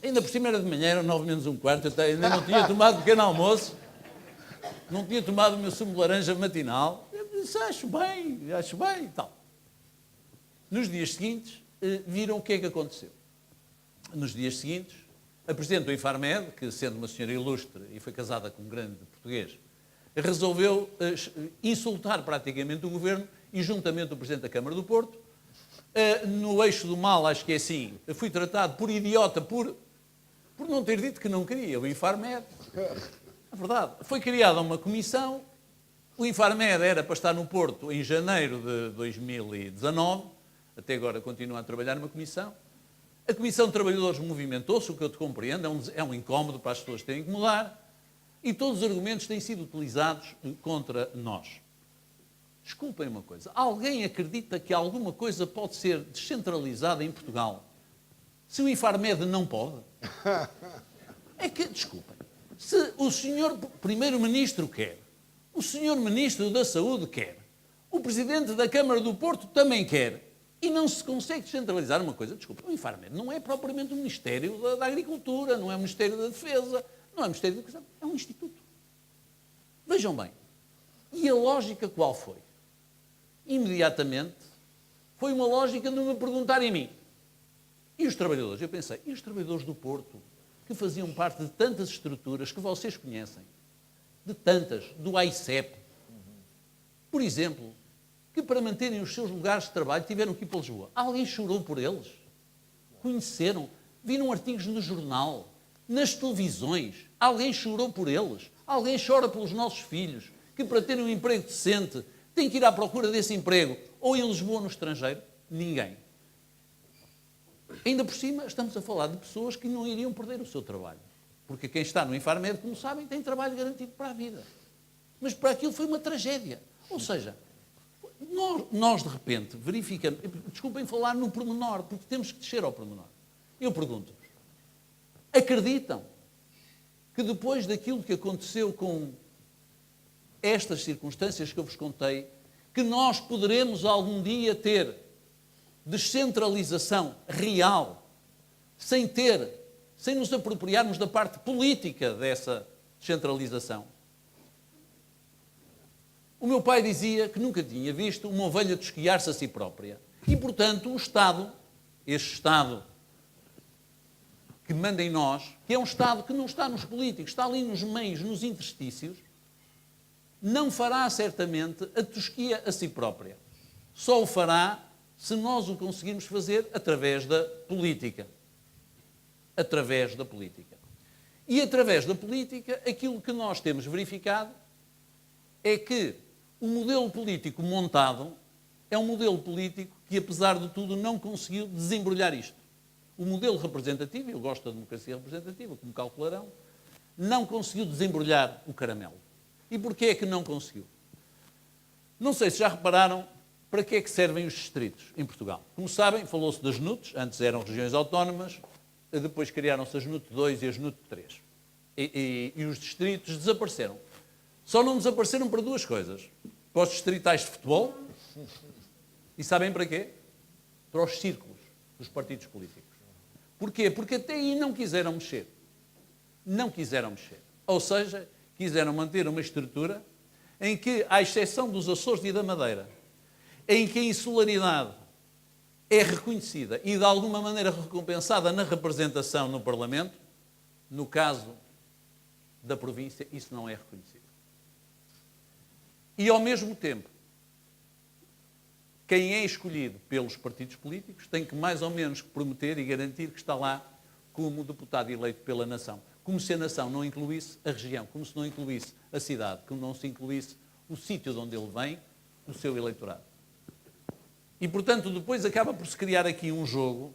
Ainda por cima era de manhã, eram 9 menos um quarto, eu ainda não tinha tomado pequeno almoço, não tinha tomado o meu sumo de laranja matinal. Eu disse: acho bem e tal. Nos dias seguintes, viram o que é que aconteceu. Nos dias seguintes, a Presidente do Infarmed, que sendo uma senhora ilustre e foi casada com um grande português, resolveu insultar praticamente o Governo e juntamente o Presidente da Câmara do Porto. No eixo do mal, acho que é assim, fui tratado por idiota por não ter dito que não queria o Infarmed. É verdade. Foi criada uma comissão, o Infarmed era para estar no Porto em janeiro de 2019, até agora continua a trabalhar numa comissão. A Comissão de Trabalhadores movimentou-se, o que eu te compreendo, é um incómodo para as pessoas terem que mudar, e todos os argumentos têm sido utilizados contra nós. Desculpem uma coisa, alguém acredita que alguma coisa pode ser descentralizada em Portugal se o Infarmed não pode? É que, desculpem, se o senhor Primeiro-Ministro quer, o senhor Ministro da Saúde quer, o Presidente da Câmara do Porto também quer, e não se consegue descentralizar uma coisa, desculpem, o Infarmed não é propriamente o Ministério da Agricultura, não é o Ministério da Defesa, não é o Ministério da Educação, é um instituto. Vejam bem, e a lógica qual foi? Imediatamente, foi uma lógica de me perguntarem a mim. E os trabalhadores? Eu pensei, e os trabalhadores do Porto, que faziam parte de tantas estruturas que vocês conhecem, de tantas, do AICEP, por exemplo, que para manterem os seus lugares de trabalho tiveram que ir para Lisboa. Alguém chorou por eles? Conheceram? Viram artigos no jornal, nas televisões? Alguém chorou por eles? Alguém chora pelos nossos filhos, que para terem um emprego decente têm que ir à procura desse emprego, ou em Lisboa ou no estrangeiro? Ninguém. Ainda por cima, estamos a falar de pessoas que não iriam perder o seu trabalho. Porque quem está no Infarmed, como sabem, tem trabalho garantido para a vida. Mas para aquilo foi uma tragédia. Ou seja, nós de repente verificamos... Desculpem falar no pormenor, porque temos que descer ao pormenor. Eu pergunto-vos, acreditam que depois daquilo que aconteceu com estas circunstâncias que eu vos contei, que nós poderemos algum dia ter descentralização real, sem nos apropriarmos da parte política dessa descentralização? O meu pai dizia que nunca tinha visto uma ovelha tosquiar-se a si própria. E, portanto, o Estado, este Estado que manda em nós, que é um Estado que não está nos políticos, está ali nos meios, nos interstícios, não fará certamente a tosquia a si própria. Só o fará se nós o conseguirmos fazer através da política. Através da política. E através da política, aquilo que nós temos verificado é que o modelo político montado é um modelo político que, apesar de tudo, não conseguiu desembrulhar isto. O modelo representativo, eu gosto da democracia representativa, como calcularão, não conseguiu desembrulhar o caramelo. E porquê é que não conseguiu? Não sei se já repararam para que é que servem os distritos em Portugal. Como sabem, falou-se das NUTs, antes eram regiões autónomas, depois criaram-se as NUT 2 e as NUT 3. E os distritos desapareceram. Só não desapareceram para duas coisas. Para os distritais de futebol, e sabem para quê? Para os círculos dos partidos políticos. Porquê? Porque até aí não quiseram mexer. Não quiseram mexer. Ou seja, quiseram manter uma estrutura em que, à exceção dos Açores e da Madeira, em que a insularidade é reconhecida e de alguma maneira recompensada na representação no Parlamento, no caso da província, isso não é reconhecido. E, ao mesmo tempo, quem é escolhido pelos partidos políticos tem que mais ou menos prometer e garantir que está lá como deputado eleito pela nação. Como se a nação não incluísse a região, como se não incluísse a cidade, como não se incluísse o sítio de onde ele vem, o seu eleitorado. E, portanto, depois acaba por se criar aqui um jogo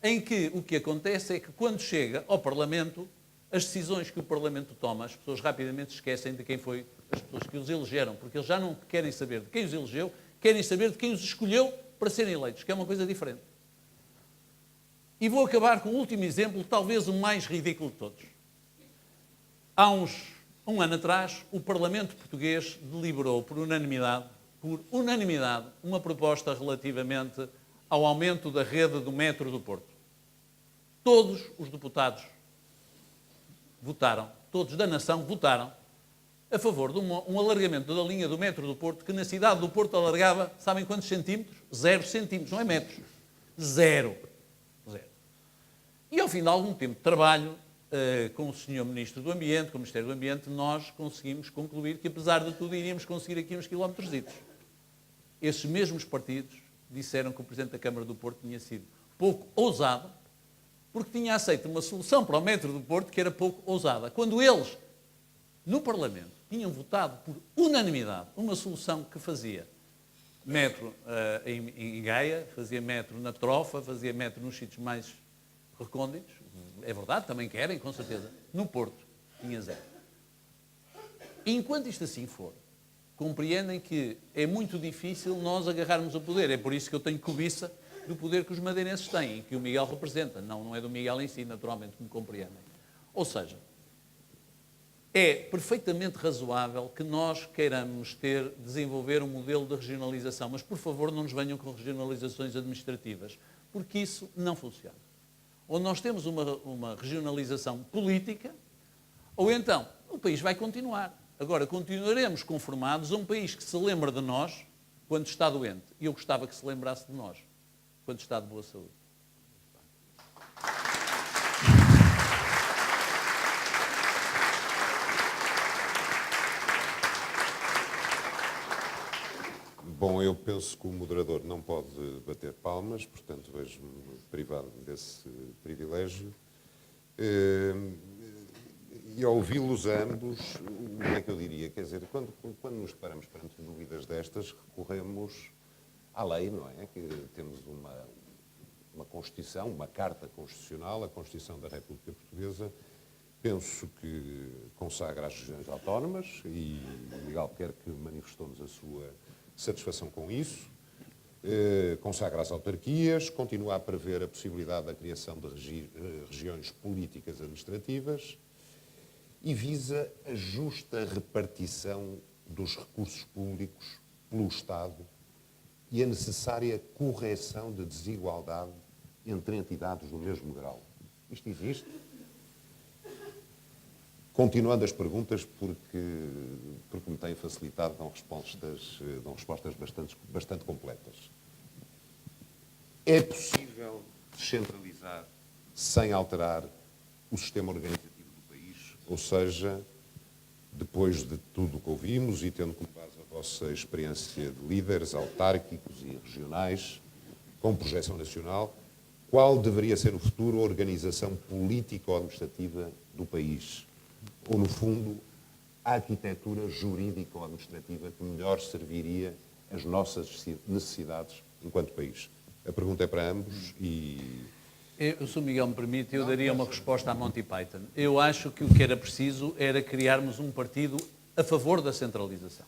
em que o que acontece é que, quando chega ao Parlamento, as decisões que o Parlamento toma, as pessoas rapidamente esquecem de quem foi as pessoas que os elegeram, porque eles já não querem saber de quem os elegeu, querem saber de quem os escolheu para serem eleitos, que é uma coisa diferente. E vou acabar com o último exemplo, talvez o mais ridículo de todos. Há um ano atrás, o Parlamento português deliberou por unanimidade, uma proposta relativamente ao aumento da rede do metro do Porto. Todos os deputados votaram, todos da nação votaram a favor de um alargamento da linha do metro do Porto, que na cidade do Porto alargava, sabem quantos centímetros? 0 centímetros, não é metros. Zero. E ao fim de algum tempo de trabalho, com o Sr. Ministro do Ambiente, com o Ministério do Ambiente, nós conseguimos concluir que, apesar de tudo, iríamos conseguir aqui uns quilómetrositos. Esses mesmos partidos disseram que o Presidente da Câmara do Porto tinha sido pouco ousado, porque tinha aceito uma solução para o metro do Porto que era pouco ousada. Quando eles, no Parlamento, tinham votado por unanimidade uma solução que fazia metro em Gaia, fazia metro na Trofa, fazia metro nos sítios mais recônditos, é verdade, também querem, com certeza. No Porto, tinha 0. E enquanto isto assim for, compreendem que é muito difícil nós agarrarmos o poder. É por isso que eu tenho cobiça do poder que os madeirenses têm, que o Miguel representa. Não é do Miguel em si, naturalmente, como compreendem. Ou seja, é perfeitamente razoável que nós queiramos desenvolver um modelo de regionalização, mas, por favor, não nos venham com regionalizações administrativas, porque isso não funciona. Ou nós temos uma regionalização política, ou então o país vai continuar. Agora, continuaremos conformados a um país que se lembra de nós quando está doente. E eu gostava que se lembrasse de nós quando está de boa saúde. Bom, eu penso que o moderador não pode bater palmas, portanto vejo-me privado desse privilégio. E ao ouvi-los ambos, o que é que eu diria? Quer dizer, quando nos deparamos perante dúvidas destas, recorremos à lei, não é? Que temos uma Constituição, uma Carta Constitucional, a Constituição da República Portuguesa, penso que consagra as regiões autónomas e o Miguel Albuquerque manifestou-nos a sua satisfação com isso, consagra as autarquias, continua a prever a possibilidade da criação de regiões políticas administrativas e visa a justa repartição dos recursos públicos pelo Estado e a necessária correção de desigualdade entre entidades do mesmo grau. Isto existe? Continuando as perguntas, porque me têm facilitado, dão respostas bastante completas. É possível descentralizar sem alterar o sistema organizativo do país? Ou seja, depois de tudo o que ouvimos e tendo como base a vossa experiência de líderes autárquicos e regionais, com projeção nacional, qual deveria ser no futuro a organização político-administrativa do país? Ou, no fundo, a arquitetura jurídico-administrativa que melhor serviria as nossas necessidades enquanto país? A pergunta é para ambos e... Se o Miguel me permite, eu daria uma resposta a Monty Python. Eu acho que o que era preciso era criarmos um partido a favor da centralização.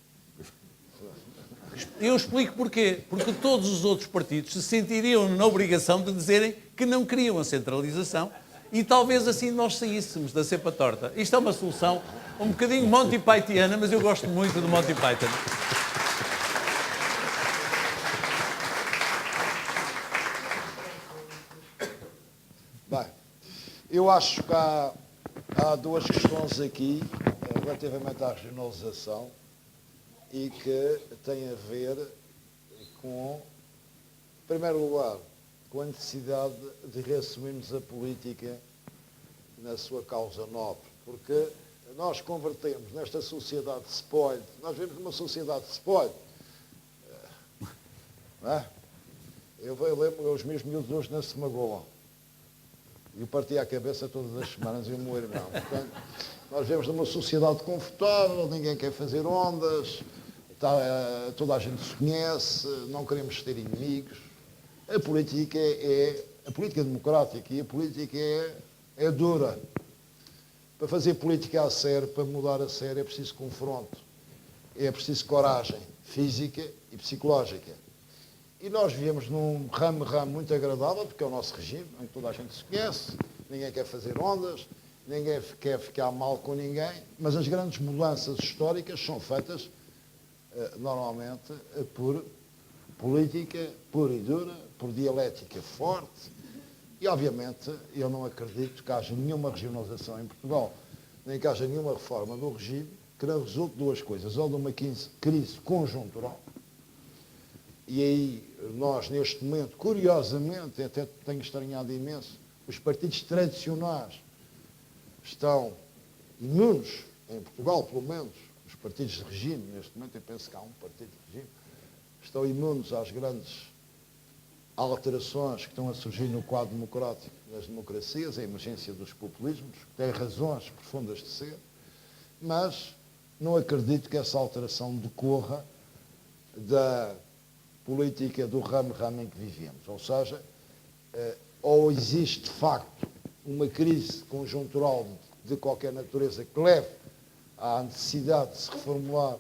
Eu explico porquê. Porque todos os outros partidos se sentiriam na obrigação de dizerem que não queriam a centralização e talvez assim nós saíssemos da cepa torta. Isto é uma solução um bocadinho Monty Pythiana, mas eu gosto muito do Monty Python. Bem, eu acho que há duas questões aqui relativamente à regionalização e que têm a ver em primeiro lugar, com a necessidade de reassumirmos a política na sua causa nobre, porque nós convertemos nesta sociedade de spoiler, nós vivemos numa sociedade de spoiler, não é? Eu lembro, os meus miúdos hoje não se magoam. E eu partia a cabeça todas as semanas e o meu irmão. Portanto, nós vivemos numa sociedade confortável, ninguém quer fazer ondas, toda a gente se conhece, não queremos ter inimigos. A política democrática e a política é dura. Para fazer política a sério, para mudar a sério, é preciso confronto. É preciso coragem física e psicológica. E nós vivemos num ramo muito agradável, porque é o nosso regime, em que toda a gente se conhece, ninguém quer fazer ondas, ninguém quer ficar mal com ninguém, mas as grandes mudanças históricas são feitas, normalmente, por política pura e dura, por dialética forte, e, obviamente, eu não acredito que haja nenhuma regionalização em Portugal, nem que haja nenhuma reforma do regime que não resulte de duas coisas, ou de uma crise conjuntural. E aí, nós, neste momento, curiosamente, até tenho estranhado imenso, os partidos tradicionais estão imunes, em Portugal, pelo menos, os partidos de regime, neste momento, eu penso que há um partido de regime, estão imunes às grandes alterações que estão a surgir no quadro democrático das democracias, a emergência dos populismos, que têm razões profundas de ser, mas não acredito que essa alteração decorra da política do ramo em que vivemos. Ou seja, ou existe de facto uma crise conjuntural de qualquer natureza que leve à necessidade de se reformular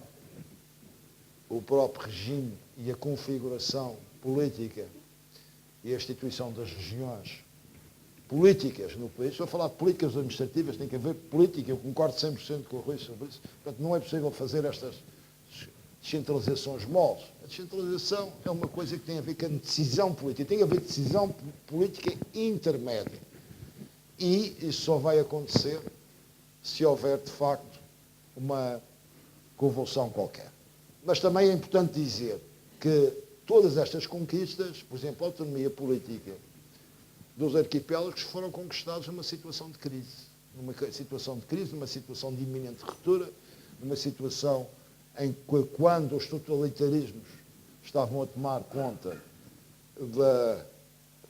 o próprio regime e a configuração política e a instituição das regiões políticas no país. Estou a falar de políticas administrativas, tem que haver política, eu concordo 100% com o Rui sobre isso. Portanto, não é possível fazer estas descentralizações moles. A descentralização é uma coisa que tem a ver com a decisão política, tem a ver com decisão política intermédia. E isso só vai acontecer se houver, de facto, uma convulsão qualquer. Mas também é importante dizer que todas estas conquistas, por exemplo, a autonomia política dos arquipélagos, foram conquistados numa situação de crise. Numa situação de iminente ruptura, numa situação em que, quando os totalitarismos estavam a tomar conta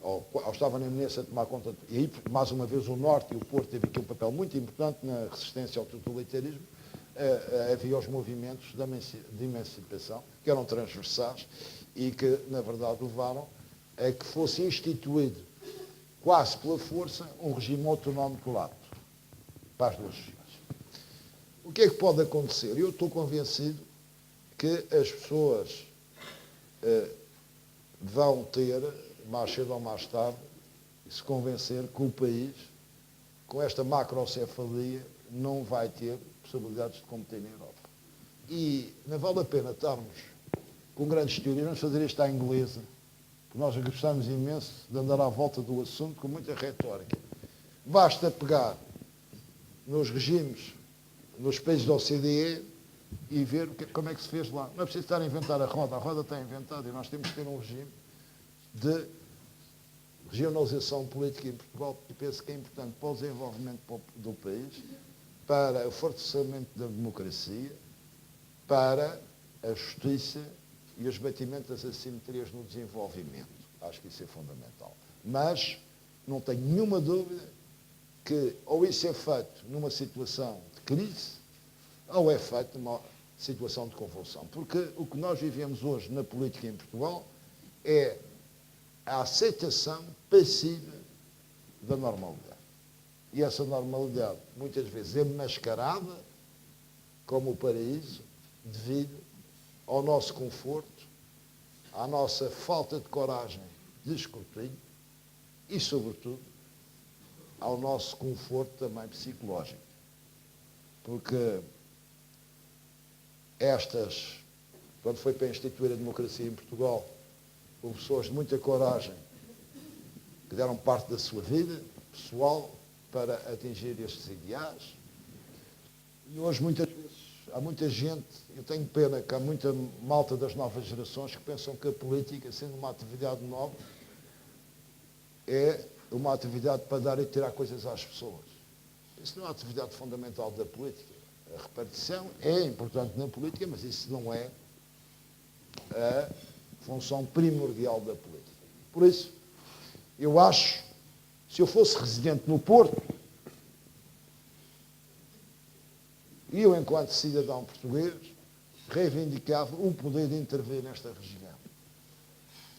ou estavam na iminência de tomar conta, e aí, mais uma vez, o Norte e o Porto teve aqui um papel muito importante na resistência ao totalitarismo, havia os movimentos de emancipação, que eram transversais e que, na verdade, levaram a que fosse instituído, quase pela força, um regime autonómico lato para as duas regiões. O que é que pode acontecer? Eu estou convencido que as pessoas vão ter, mais cedo ou mais tarde, se convencer que o país, com esta macrocefalia, não vai ter possibilidades de competir na Europa. E não vale a pena estarmos com grandes teorias, vamos fazer isto à inglesa, porque nós gostamos imenso de andar à volta do assunto com muita retórica. Basta pegar nos regimes, nos países da OCDE e ver como é que se fez lá. Não é preciso estar a inventar a roda está inventada e nós temos que ter um regime de regionalização política em Portugal, e penso que é importante para o desenvolvimento do país, para o fortalecimento da democracia, para a justiça e o esbatimento das assimetrias no desenvolvimento. Acho que isso é fundamental. Mas não tenho nenhuma dúvida que ou isso é feito numa situação de crise ou é feito numa situação de convulsão. Porque o que nós vivemos hoje na política em Portugal é a aceitação passiva da normalidade. E essa normalidade, muitas vezes, é mascarada como o paraíso devido ao nosso conforto, à nossa falta de coragem de escrutínio e, sobretudo, ao nosso conforto também psicológico. Porque quando foi para instituir a democracia em Portugal, houve pessoas de muita coragem que deram parte da sua vida pessoal para atingir estes ideais. E hoje, muitas vezes, há muita gente, eu tenho pena que há muita malta das novas gerações que pensam que a política, sendo uma atividade nova, é uma atividade para dar e tirar coisas às pessoas. Isso não é a atividade fundamental da política. A repartição é importante na política, mas isso não é a função primordial da política. Por isso, eu acho, se eu fosse residente no Porto, e eu, enquanto cidadão português, reivindicava o poder de intervir nesta região,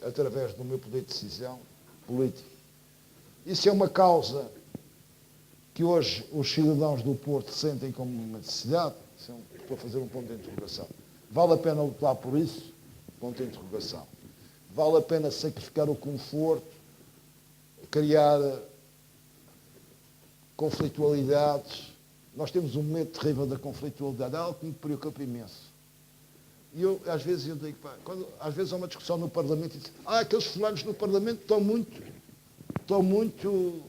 através do meu poder de decisão política. Isso é uma causa que hoje os cidadãos do Porto sentem como uma necessidade. Estou a fazer um ponto de interrogação. Vale a pena lutar por isso? Ponto de interrogação. Vale a pena sacrificar o conforto, criar conflitualidades? Nós temos um medo terrível da conflitualidade. É algo que me preocupa imenso. E eu, às vezes, eu digo, às vezes há uma discussão no Parlamento e diz, aqueles fulanos no Parlamento estão muito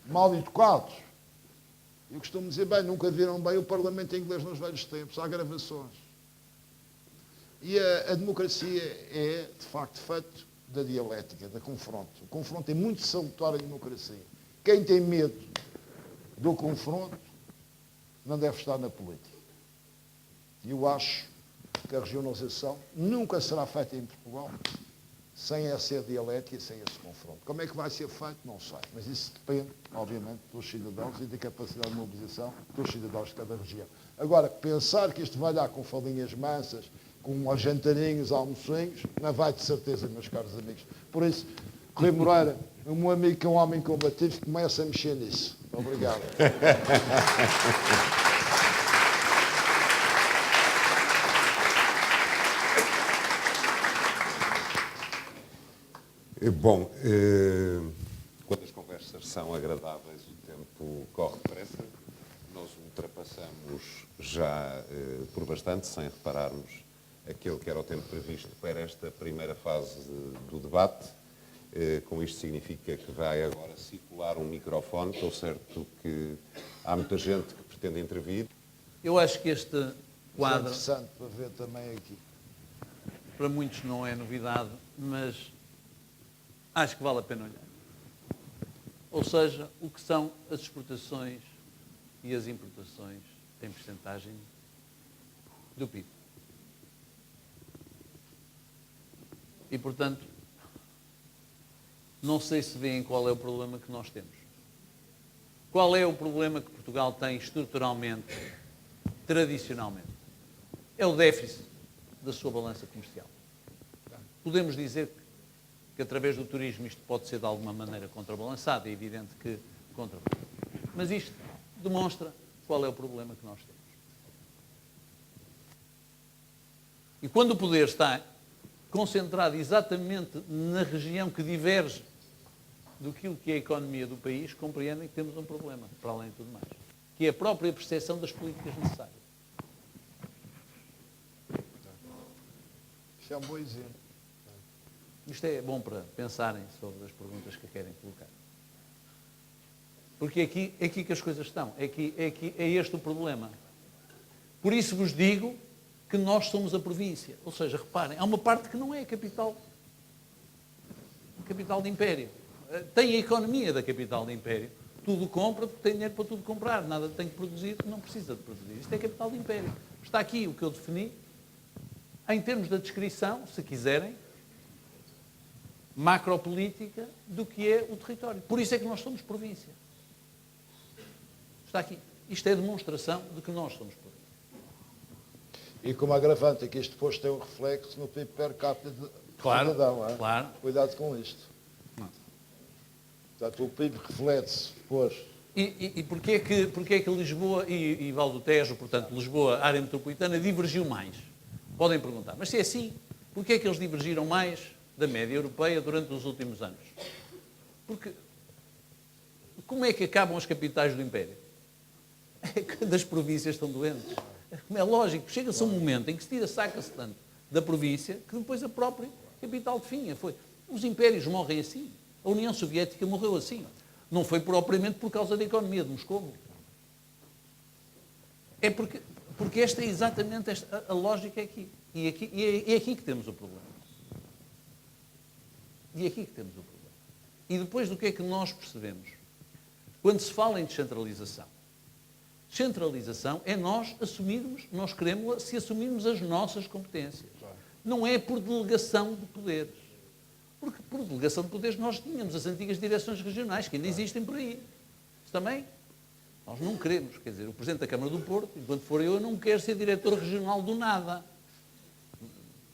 mal educados. Eu costumo dizer, bem, nunca viram bem o Parlamento inglês nos velhos tempos, há gravações. E a democracia é, de facto, feito da dialética, da confronto. O confronto é muito salutar a democracia. Quem tem medo do confronto não deve estar na política. E eu acho que a regionalização nunca será feita em Portugal sem essa dialética e sem esse confronto. Como é que vai ser feito? Não sei. Mas isso depende, obviamente, dos cidadãos e da capacidade de mobilização dos cidadãos de cada região. Agora, pensar que isto vai dar com falinhas mansas, com jantarinhos, almocinhos, não vai de certeza, meus caros amigos. Por isso, Rui Moreira, o meu amigo que é um homem combativo, começa a mexer nisso. Obrigado. Bom, quando as conversas são agradáveis, o tempo corre depressa. Nós ultrapassamos já por bastante, sem repararmos aquele que era o tempo previsto para esta primeira fase do debate. Com isto significa que vai agora circular um microfone. Estou certo que há muita gente que pretende intervir. Eu acho que este quadro, é interessante para ver também aqui. para muitos não é novidade, mas acho que vale a pena olhar. Ou seja, o que são as exportações e as importações em percentagem do PIB. E, portanto, não sei se veem qual é o problema que nós temos. Qual é o problema que Portugal tem estruturalmente, tradicionalmente? É o déficit da sua balança comercial. Podemos dizer que através do turismo isto pode ser de alguma maneira contrabalançado, é evidente que contrabalançado. Mas isto demonstra qual é o problema que nós temos. E quando o poder está concentrado exatamente na região que diverge do que é a economia do país, compreendem que temos um problema, para além de tudo mais, que é a própria percepção das políticas necessárias. Isto é um bom exemplo. Isto é bom para pensarem sobre as perguntas que querem colocar. Porque é aqui que as coisas estão. É este o problema. Por isso vos digo que nós somos a província. Ou seja, reparem, há uma parte que não é a capital de império. Tem a economia da capital de império. Tudo compra porque tem dinheiro para tudo comprar. Nada tem que produzir, não precisa de produzir. Isto é a capital de império. Está aqui o que eu defini. Em termos da descrição, se quiserem, macropolítica do que é o território. Por isso é que nós somos província. Está aqui. Isto é demonstração de que nós somos província. E como agravante é que isto depois tem um reflexo no PIB per capita de cidadão. Claro. Cuidado com isto. Não. Portanto, o PIB reflete-se depois. E porquê é que Lisboa e Val do Tejo, portanto, Lisboa, área metropolitana, divergiu mais? Podem perguntar. Mas se é assim, porquê é que eles divergiram mais da média europeia durante os últimos anos? Porque como é que acabam as capitais do Império? É quando as províncias estão doentes. É lógico, chega-se a um momento em que saca-se tanto da província que depois a própria capital definha. Os impérios morrem assim. A União Soviética morreu assim. Não foi propriamente por causa da economia de Moscou. É porque esta é exatamente a lógica aqui. E é aqui que temos o problema. E é aqui que temos o problema. E depois do que é que nós percebemos? Quando se fala em descentralização. Descentralização é nós assumirmos, nós queremos-la se assumirmos as nossas competências. Não é por delegação de poderes. Porque por delegação de poderes nós tínhamos as antigas direções regionais, que ainda existem por aí. Isso também nós não queremos. Quer dizer, o Presidente da Câmara do Porto, enquanto for eu não quero ser diretor regional do nada.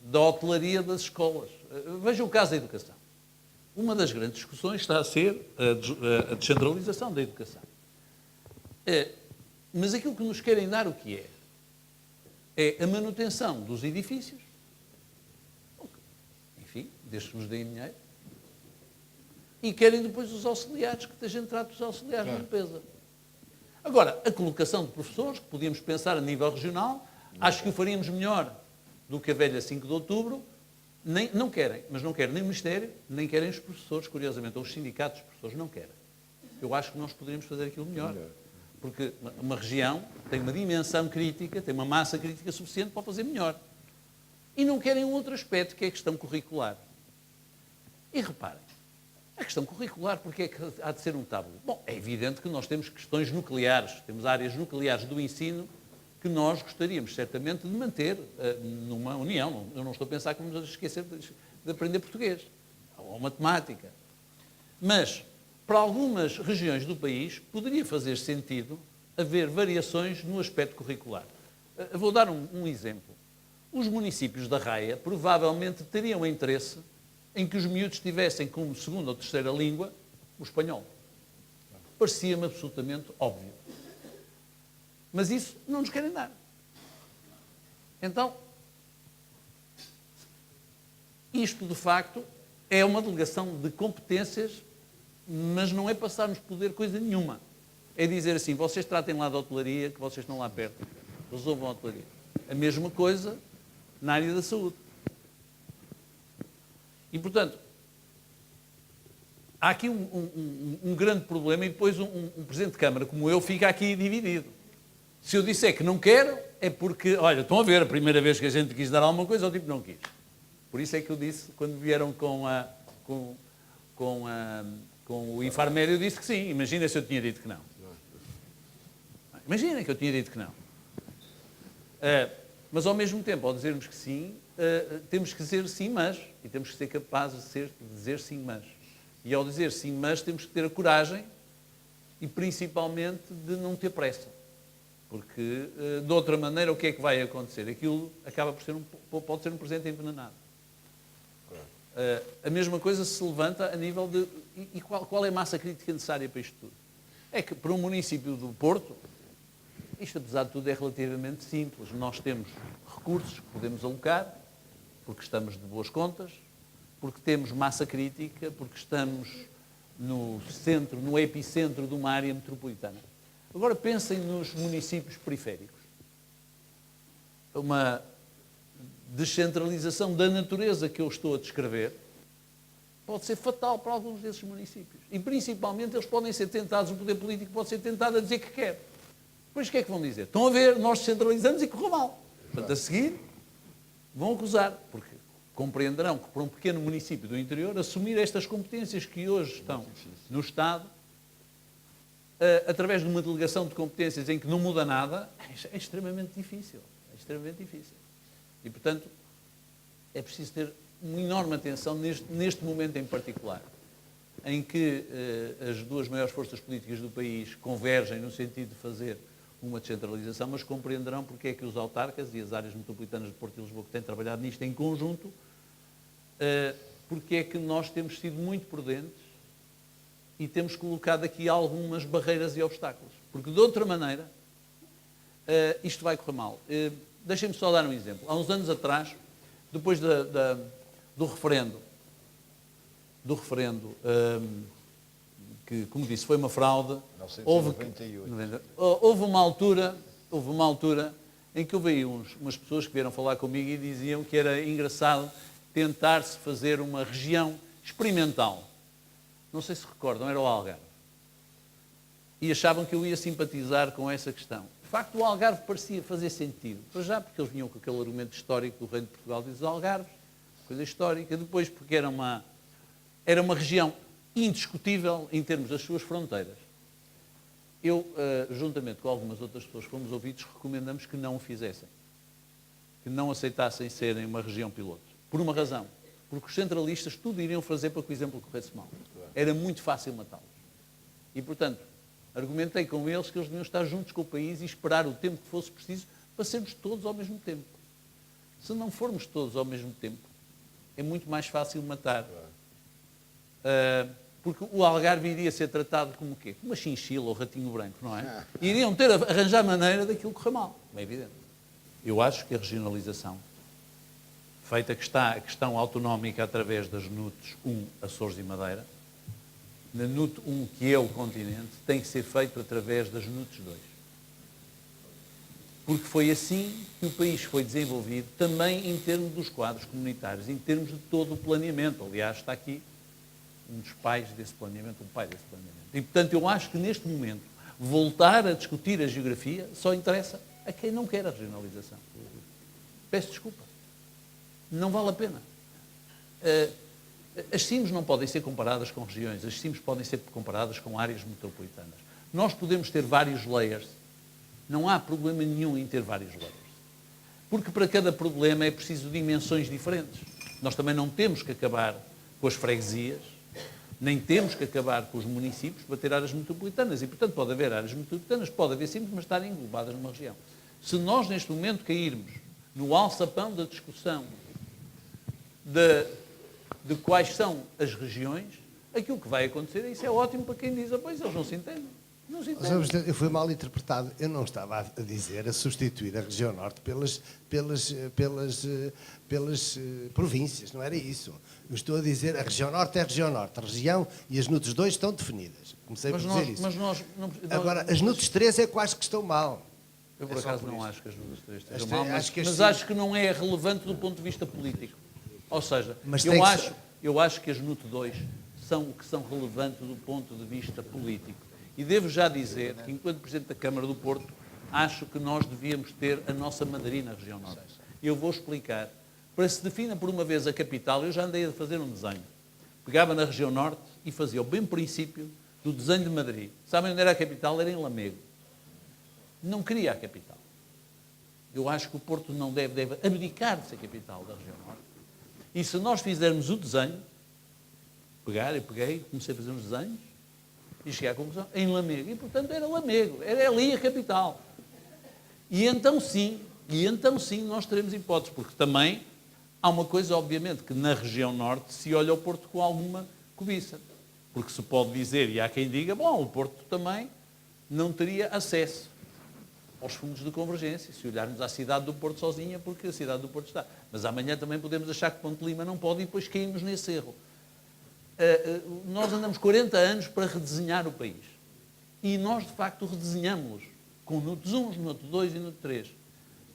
Da hotelaria das escolas. Veja o caso da educação. Uma das grandes discussões está a ser a descentralização da educação. Mas aquilo que nos querem dar o que é? É a manutenção dos edifícios, enfim, desde que nos deem dinheiro, e querem depois os auxiliares, que a gente trata os auxiliares de limpeza. Agora, a colocação de professores, que podíamos pensar a nível regional, acho que o faríamos melhor do que a velha 5 de outubro, não querem, mas não querem nem o Ministério, nem querem os professores, curiosamente, ou os sindicatos dos professores, não querem. Eu acho que nós poderíamos fazer aquilo melhor. Porque uma região tem uma dimensão crítica, tem uma massa crítica suficiente para fazer melhor. E não querem um outro aspecto, que é a questão curricular. E reparem, a questão curricular, porque é que há de ser um tabu? Bom, é evidente que nós temos questões nucleares, temos áreas nucleares do ensino que nós gostaríamos certamente de manter numa união. Eu não estou a pensar que vamos esquecer de aprender português ou matemática. Mas, para algumas regiões do país, poderia fazer sentido haver variações no aspecto curricular. Vou dar um exemplo. Os municípios da Raia provavelmente teriam interesse em que os miúdos tivessem como segunda ou terceira língua o espanhol. Parecia-me absolutamente óbvio. Mas isso não nos querem dar. Então, isto de facto é uma delegação de competências, mas não é passar-nos poder coisa nenhuma. É dizer assim, vocês tratem lá da hotelaria, que vocês estão lá perto, resolvam a hotelaria. A mesma coisa na área da saúde. E, portanto, há aqui um grande problema e depois um Presidente de Câmara como eu fica aqui dividido. Se eu disser que não quero, é porque, olha, estão a ver, a primeira vez que a gente quis dar alguma coisa, o tipo não quis. Por isso é que eu disse, quando vieram com o Infarmed, eu disse que sim. Imagina se eu tinha dito que não. Imagina que eu tinha dito que não. Mas, ao mesmo tempo, ao dizermos que sim, temos que dizer sim, mas. E temos que ser capazes de dizer sim, mas. E, ao dizer sim, mas, temos que ter a coragem e, principalmente, de não ter pressa. Porque, de outra maneira, o que é que vai acontecer? Aquilo acaba por ser pode ser um presente envenenado. A mesma coisa se levanta a nível de... E qual é a massa crítica necessária para isto tudo? É que, para um município do Porto, isto, apesar de tudo, é relativamente simples. Nós temos recursos que podemos alocar, porque estamos de boas contas, porque temos massa crítica, porque estamos no centro, no epicentro de uma área metropolitana. Agora pensem nos municípios periféricos. Uma descentralização da natureza que eu estou a descrever pode ser fatal para alguns desses municípios. E, principalmente, eles podem ser tentados, o poder político pode ser tentado a dizer que quer. Depois, o que é que vão dizer? Estão a ver, nós descentralizamos e correu mal. Portanto, a seguir, vão acusar, porque compreenderão que, para um pequeno município do interior, assumir estas competências que hoje estão no Estado, através de uma delegação de competências em que não muda nada, é extremamente difícil. É extremamente difícil. E, portanto, é preciso ter uma enorme atenção neste momento em particular, em que as duas maiores forças políticas do país convergem no sentido de fazer uma descentralização, mas compreenderão porque é que os autarcas e as áreas metropolitanas de Porto e Lisboa que têm trabalhado nisto em conjunto, porque é que nós temos sido muito prudentes e temos colocado aqui algumas barreiras e obstáculos. Porque, de outra maneira, isto vai correr mal. Deixem-me só dar um exemplo. Há uns anos atrás, depois do referendo, que, como disse, foi uma fraude, houve uma altura em que houve umas pessoas que vieram falar comigo e diziam que era engraçado tentar-se fazer uma região experimental. Não sei se recordam, era o Algarve. E achavam que eu ia simpatizar com essa questão. facto, o Algarve parecia fazer sentido. Para já, porque eles vinham com aquele argumento histórico do Reino de Portugal e dos Algarves, coisa histórica. Depois, porque era uma região indiscutível em termos das suas fronteiras. Eu, juntamente com algumas outras pessoas que fomos ouvidos, recomendamos que não o fizessem. Que não aceitassem serem uma região piloto. Por uma razão. Porque os centralistas tudo iriam fazer para que o exemplo corresse mal. Era muito fácil matá-los. E, portanto, argumentei com eles que eles deviam estar juntos com o país e esperar o tempo que fosse preciso para sermos todos ao mesmo tempo. Se não formos todos ao mesmo tempo, é muito mais fácil matar. Porque o Algarve iria ser tratado como o quê? Como uma chinchila ou ratinho branco, não é? Iriam ter a arranjar maneira daquilo correr mal. É evidente. Eu acho que a regionalização, feita que está a questão autonómica através das NUTs 1, Açores e Madeira, na NUT 1, que é o continente, tem que ser feito através das NUTs 2. Porque foi assim que o país foi desenvolvido, também em termos dos quadros comunitários, em termos de todo o planeamento. Aliás, está aqui um dos pais desse planeamento, um pai desse planeamento. E, portanto, eu acho que neste momento, voltar a discutir a geografia só interessa a quem não quer a regionalização. Peço desculpa. Não vale a pena. As CIMs não podem ser comparadas com regiões, as CIMs podem ser comparadas com áreas metropolitanas. Nós podemos ter vários layers, não há problema nenhum em ter vários layers. Porque para cada problema é preciso dimensões diferentes. Nós também não temos que acabar com as freguesias, nem temos que acabar com os municípios para ter áreas metropolitanas. E, portanto, pode haver áreas metropolitanas, pode haver CIMs, mas estarem englobadas numa região. Se nós, neste momento, cairmos no alçapão da discussão de quais são as regiões, aquilo que vai acontecer, isso é ótimo para quem diz, pois eles não se entendem. Não se entendem. Eu fui mal interpretado. Eu não estava a dizer a substituir a região norte pelas províncias, não era isso. Eu estou a dizer a região norte é a região norte, a região e as NUTs 2 estão definidas. Comecei por dizer isso. Agora, as NUTs 3 é que eu acho que estão mal. Eu, por acaso, não acho que as NUTs 3 estejam mal, mas acho que não é relevante do ponto de vista político. Ou seja, eu acho que as NUT 2 são o que são relevantes do ponto de vista político. E devo já dizer que, enquanto Presidente da Câmara do Porto, acho que nós devíamos ter a nossa Madeirinha na região norte. Eu vou explicar. Para se defina por uma vez a capital, eu já andei a fazer um desenho. Pegava na região norte e fazia o bem princípio do desenho de Madrid. Sabem onde era a capital? Era em Lamego. Não queria a capital. Eu acho que o Porto não deve abdicar de ser capital da região norte. E se nós fizermos o desenho, eu peguei, comecei a fazer uns desenhos e cheguei à conclusão, em Lamego. E, portanto, era Lamego, era ali a capital. E então sim, nós teremos hipóteses, porque também há uma coisa, obviamente, que na região norte se olha o Porto com alguma cobiça. Porque se pode dizer, e há quem diga, bom, o Porto também não teria acesso aos fundos de convergência, se olharmos à cidade do Porto sozinha, porque a cidade do Porto está. Mas amanhã também podemos achar que Ponte Lima não pode e depois caímos nesse erro. Nós andamos 40 anos para redesenhar o país. E nós, de facto, redesenhamos-los com NUTs 1, NUT 2 e NUT 3.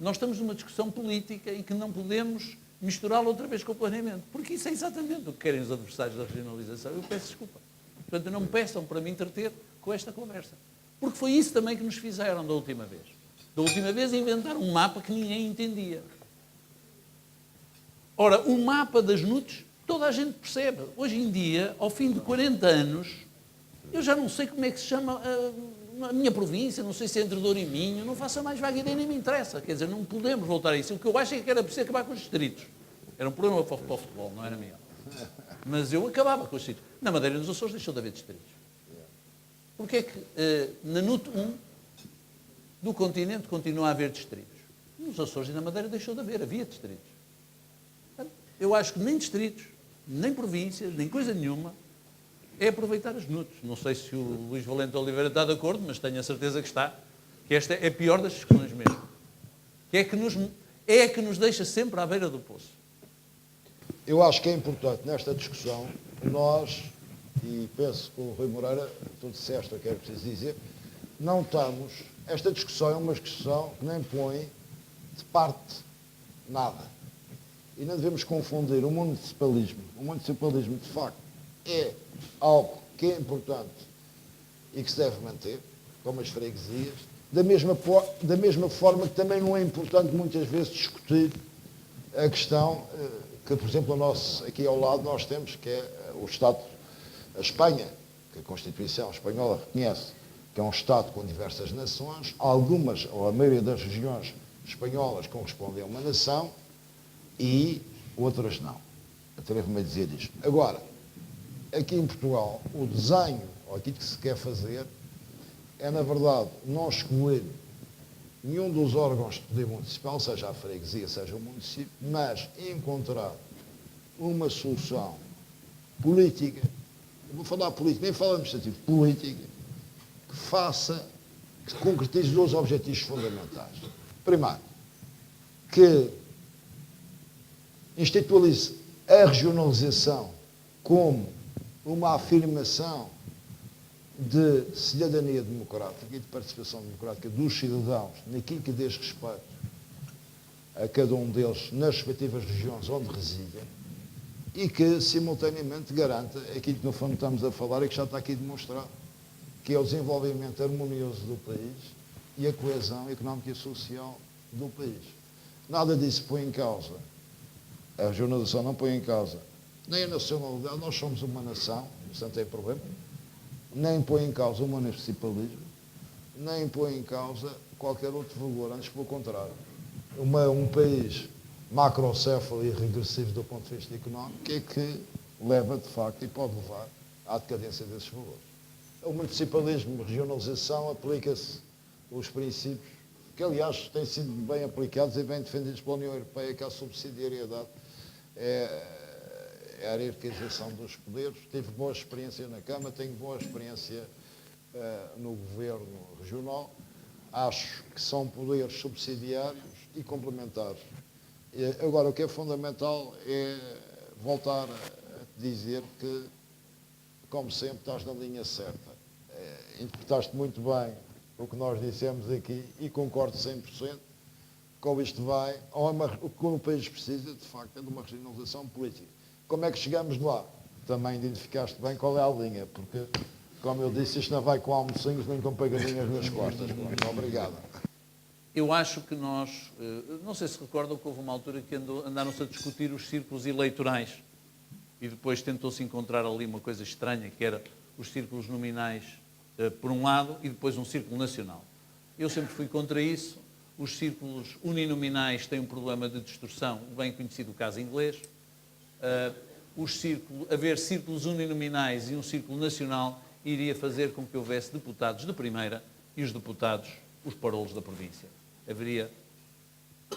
Nós estamos numa discussão política e que não podemos misturá-la outra vez com o planeamento, porque isso é exatamente o que querem os adversários da regionalização. Eu peço desculpa. Portanto, não me peçam para me entreter com esta conversa. Porque foi isso também que nos fizeram da última vez. Da última vez inventaram um mapa que ninguém entendia. Ora, o mapa das NUTs, toda a gente percebe. Hoje em dia, ao fim de 40 anos, eu já não sei como é que se chama a minha província, não sei se é entre Douro e Minho, não faça mais vaga ideia, nem me interessa. Quer dizer, não podemos voltar a isso. O que eu acho é que era preciso acabar com os distritos. Era um problema para o futebol, não era meu. Mas eu acabava com os distritos. Na Madeira e nos Açores deixou de haver distritos. Porque é que na NUT 1 do continente continua a haver distritos? Nos Açores e na Madeira deixou de haver, havia distritos. Portanto, eu acho que nem distritos, nem províncias, nem coisa nenhuma, é aproveitar as NUTs. Não sei se o Luís Valente Oliveira está de acordo, mas tenho a certeza que está, que esta é a pior das discussões mesmo. Que é que nos deixa sempre à beira do poço. Eu acho que é importante nesta discussão nós, e penso que o Rui Moreira, tu disseste o que era preciso dizer, não estamos, esta discussão é uma discussão que nem põe de parte nada. E não devemos confundir o municipalismo. O municipalismo, de facto, é algo que é importante e que se deve manter, como as freguesias, Da mesma forma que também não é importante muitas vezes discutir a questão que, por exemplo, aqui ao lado nós temos, que é o Estado, a Espanha, que a Constituição espanhola reconhece que é um Estado com diversas nações, algumas, ou a maioria das regiões espanholas correspondem a uma nação e outras não. Atrevo-me a dizer isto. Agora, aqui em Portugal, o desenho, ou aquilo que se quer fazer, é, na verdade, não escolher nenhum dos órgãos de poder municipal, seja a freguesia, seja o município, mas encontrar uma solução política, eu vou falar política, nem falo administrativo, política, que concretize dois objetivos fundamentais. Primeiro, que instituição a regionalização como uma afirmação de cidadania democrática e de participação democrática dos cidadãos naquilo que diz respeito a cada um deles nas respectivas regiões onde residem e que, simultaneamente, garanta aquilo que, no fundo, estamos a falar e que já está aqui demonstrado, que é o desenvolvimento harmonioso do país e a coesão económica e social do país. Nada disso põe em causa, a regionalização não põe em causa nem a nacionalidade, nós somos uma nação, isso não tem problema, nem põe em causa o municipalismo, nem põe em causa qualquer outro valor, antes pelo contrário. Um país macrocéfalo e regressivo do ponto de vista económico é que leva, de facto, e pode levar à decadência desses valores. O municipalismo, a regionalização, aplica-se os princípios que, aliás, têm sido bem aplicados e bem defendidos pela União Europeia, que a subsidiariedade é a hierarquização dos poderes. Tive boa experiência na Câmara, tenho boa experiência no Governo Regional. Acho que são poderes subsidiários e complementares. Agora, o que é fundamental é voltar a dizer que, como sempre, estás na linha certa. Interpretaste muito bem o que nós dissemos aqui e concordo 100%. Como isto vai, o que o país precisa, de facto, é de uma regionalização política. Como é que chegamos lá? Também identificaste bem qual é a linha, porque, como eu disse, isto não vai com almocinhos nem com pagadinhas nas costas. Obrigado. Eu acho que nós, não sei se recordam que houve uma altura que andaram-se a discutir os círculos eleitorais e depois tentou-se encontrar ali uma coisa estranha, que era os círculos nominais por um lado e depois um círculo nacional. Eu sempre fui contra isso. Os círculos uninominais têm um problema de distorção, o bem conhecido caso inglês. Haver círculos uninominais e um círculo nacional iria fazer com que houvesse deputados de primeira e os deputados, os parolos da província. Haveria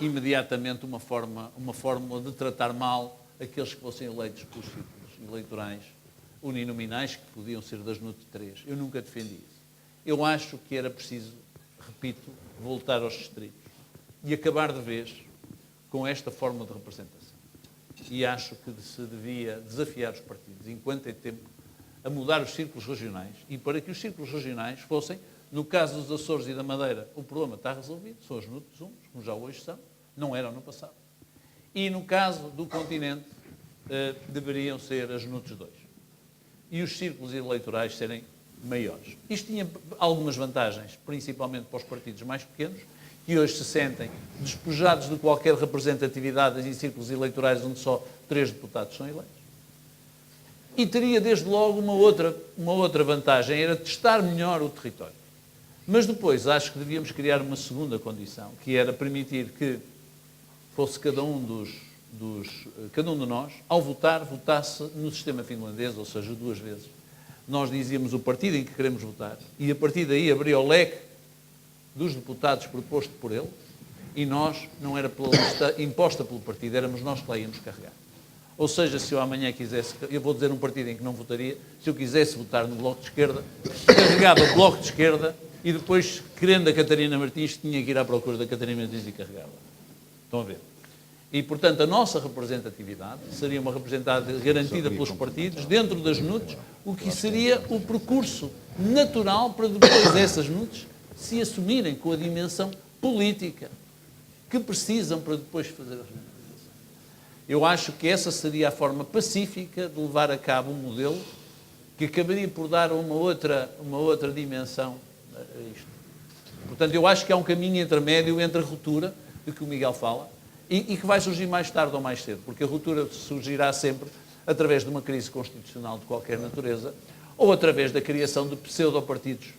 imediatamente uma fórmula de tratar mal aqueles que fossem eleitos pelos círculos eleitorais uninominais, que podiam ser das NUT 3. Eu nunca defendi isso. Eu acho que era preciso, repito, voltar aos distritos e acabar de vez com esta forma de representação. E acho que se devia desafiar os partidos, enquanto é tempo, a mudar os círculos regionais e para que os círculos regionais fossem, no caso dos Açores e da Madeira, o problema está resolvido, são as NUT 1, como já hoje são, não eram no passado. E no caso do continente, deveriam ser as NUT 2. E os círculos eleitorais serem maiores. Isto tinha algumas vantagens, principalmente para os partidos mais pequenos, que hoje se sentem despojados de qualquer representatividade em círculos eleitorais onde só 3 deputados são eleitos. E teria, desde logo, uma outra vantagem, era testar melhor o território. Mas depois acho que devíamos criar uma segunda condição, que era permitir que fosse cada um de nós, ao votar, votasse no sistema finlandês, ou seja, 2 vezes. Nós dizíamos o partido em que queremos votar e a partir daí abria o leque dos deputados proposto por ele e nós, não era pela lista imposta pelo partido, éramos nós que lá íamos carregar. Ou seja, se eu amanhã quisesse, eu vou dizer um partido em que não votaria, se eu quisesse votar no Bloco de Esquerda, carregava o Bloco de Esquerda e depois, querendo a Catarina Martins, tinha que ir à procura da Catarina Martins e carregá-la. Estão a ver? E, portanto, a nossa representatividade seria uma representatividade garantida pelos partidos dentro das NUTs, o que seria o percurso natural para depois essas NUTs se assumirem com a dimensão política que precisam para depois fazer a regionalização. Eu acho que essa seria a forma pacífica de levar a cabo um modelo que acabaria por dar uma outra dimensão a isto. Portanto, eu acho que há um caminho intermédio entre a ruptura, de que o Miguel fala, e que vai surgir mais tarde ou mais cedo, porque a ruptura surgirá sempre através de uma crise constitucional de qualquer natureza, ou através da criação de pseudopartidos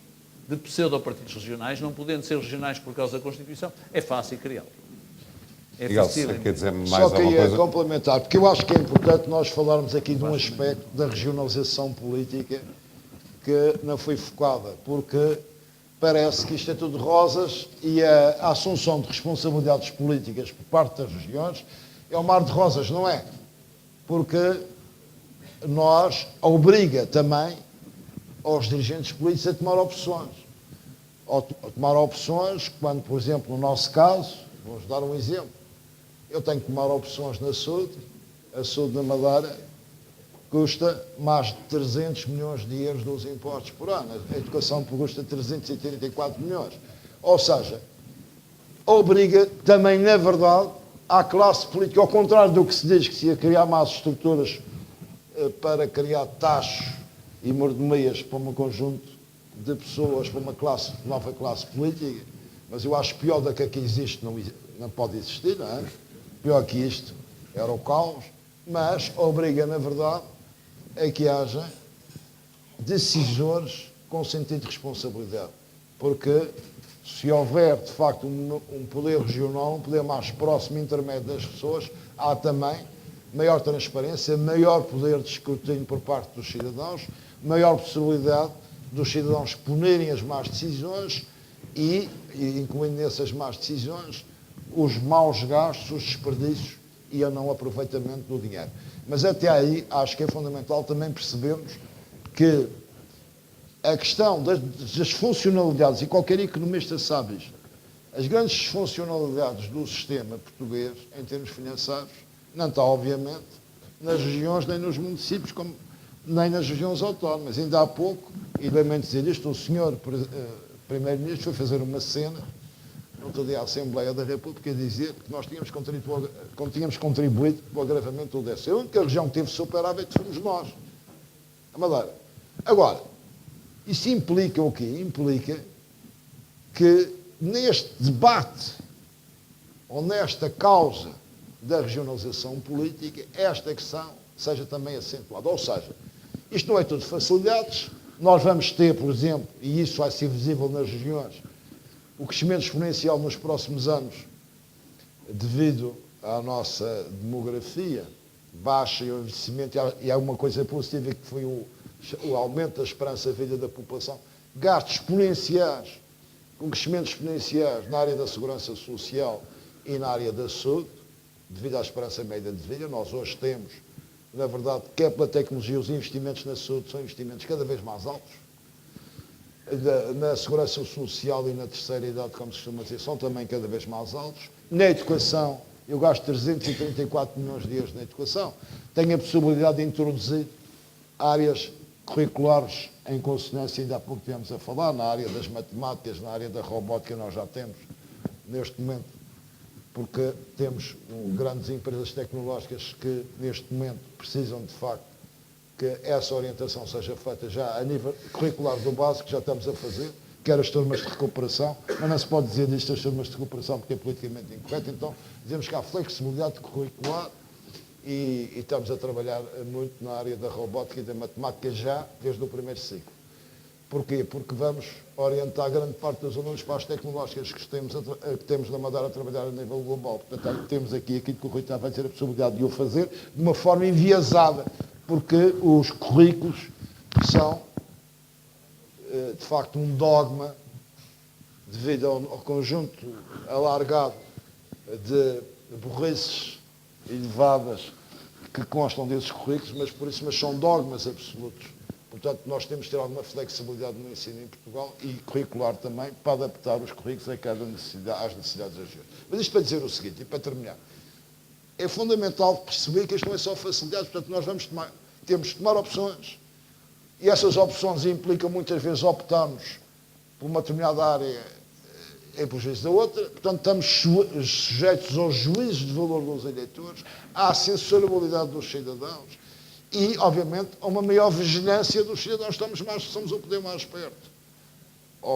regionais, não podendo ser regionais por causa da Constituição, é fácil criá-los. É Miguel, fácil. quer dizer mais Só alguma queria coisa? complementar, porque eu acho que é importante nós falarmos aqui de um aspecto da regionalização política que não foi focada, porque parece que isto é tudo rosas e a assunção de responsabilidades políticas por parte das regiões é um mar de rosas, não é? Porque nós obriga também aos dirigentes políticos a tomar opções. A tomar opções quando, por exemplo, no nosso caso, vamos dar um exemplo, eu tenho que tomar opções na saúde, a saúde na Madeira custa mais de 300 milhões de euros dos impostos por ano, a educação custa 334 milhões. Ou seja, obriga também, na verdade, à classe política, ao contrário do que se diz que se ia criar mais estruturas para criar taxas e mordomias para um conjunto de pessoas, para uma nova classe política, mas eu acho pior do que aqui existe, não pode existir, não é? Pior que isto era o caos, mas obriga, na verdade, a que haja decisores com sentido de responsabilidade. Porque se houver, de facto, um poder regional, um poder mais próximo e intermédio das pessoas, há também maior transparência, maior poder de escrutínio por parte dos cidadãos, maior possibilidade dos cidadãos ponerem as más decisões e incluindo nessas más decisões, os maus gastos, os desperdícios e o não aproveitamento do dinheiro. Mas até aí, acho que é fundamental também percebermos que a questão das funcionalidades, e qualquer economista sabe isto, as grandes funcionalidades do sistema português, em termos financeiros, não está, obviamente, nas regiões nem nos municípios, nem nas regiões autónomas. Ainda há pouco, e lamento dizer isto, o senhor Primeiro-Ministro foi fazer uma cena, no outro dia à Assembleia da República, a dizer que nós tínhamos contribuído para o agravamento do déficit. A única região que teve superávit fomos nós, a Madeira. Agora, isso implica o quê? Implica que neste debate, ou nesta causa da regionalização política, esta questão seja também acentuada. Ou seja, isto não é tudo facilidades. Nós vamos ter, por exemplo, e isso vai ser visível nas regiões, o crescimento exponencial nos próximos anos, devido à nossa demografia baixa e ao envelhecimento, e há uma coisa positiva que foi o aumento da esperança de vida da população, gastos exponenciais, com crescimentos exponenciais na área da segurança social e na área da saúde, devido à esperança média de vida. Nós hoje temos, na verdade, quer pela tecnologia, os investimentos na saúde são investimentos cada vez mais altos. Na segurança social e na terceira idade, como se costuma dizer, são também cada vez mais altos. Na educação, eu gasto 334 milhões de euros na educação. Tenho a possibilidade de introduzir áreas curriculares em consonância, ainda há pouco tivemos a falar, na área das matemáticas, na área da robótica, nós já temos, neste momento, porque temos grandes empresas tecnológicas que, neste momento, precisam, de facto, que essa orientação seja feita já a nível curricular do básico, que já estamos a fazer, quer as turmas de recuperação, mas não se pode dizer disto as turmas de recuperação porque é politicamente incorreto, então dizemos que há flexibilidade curricular e estamos a trabalhar muito na área da robótica e da matemática já desde o primeiro ciclo. Porquê? Porque vamos orientar grande parte dos alunos para as tecnológicas que temos na Madeira a trabalhar a nível global. Portanto, temos aquilo que o Rui estava a dizer, a possibilidade de o fazer de uma forma enviesada, porque os currículos são, de facto, um dogma devido ao conjunto alargado de burrices elevadas que constam desses currículos, mas são dogmas absolutos. Portanto, nós temos de ter alguma flexibilidade no ensino em Portugal e curricular também para adaptar os currículos a cada necessidade, às necessidades das regiões. Mas isto para dizer o seguinte, e para terminar, é fundamental perceber que isto não é só facilidades, portanto, nós temos de tomar opções e essas opções implicam muitas vezes optarmos por uma determinada área em prejuízo da outra, portanto, estamos sujeitos aos juízos de valor dos eleitores, à sensibilidade dos cidadãos, e, obviamente, a uma maior vigilância dos cidadãos. Somos o poder mais perto.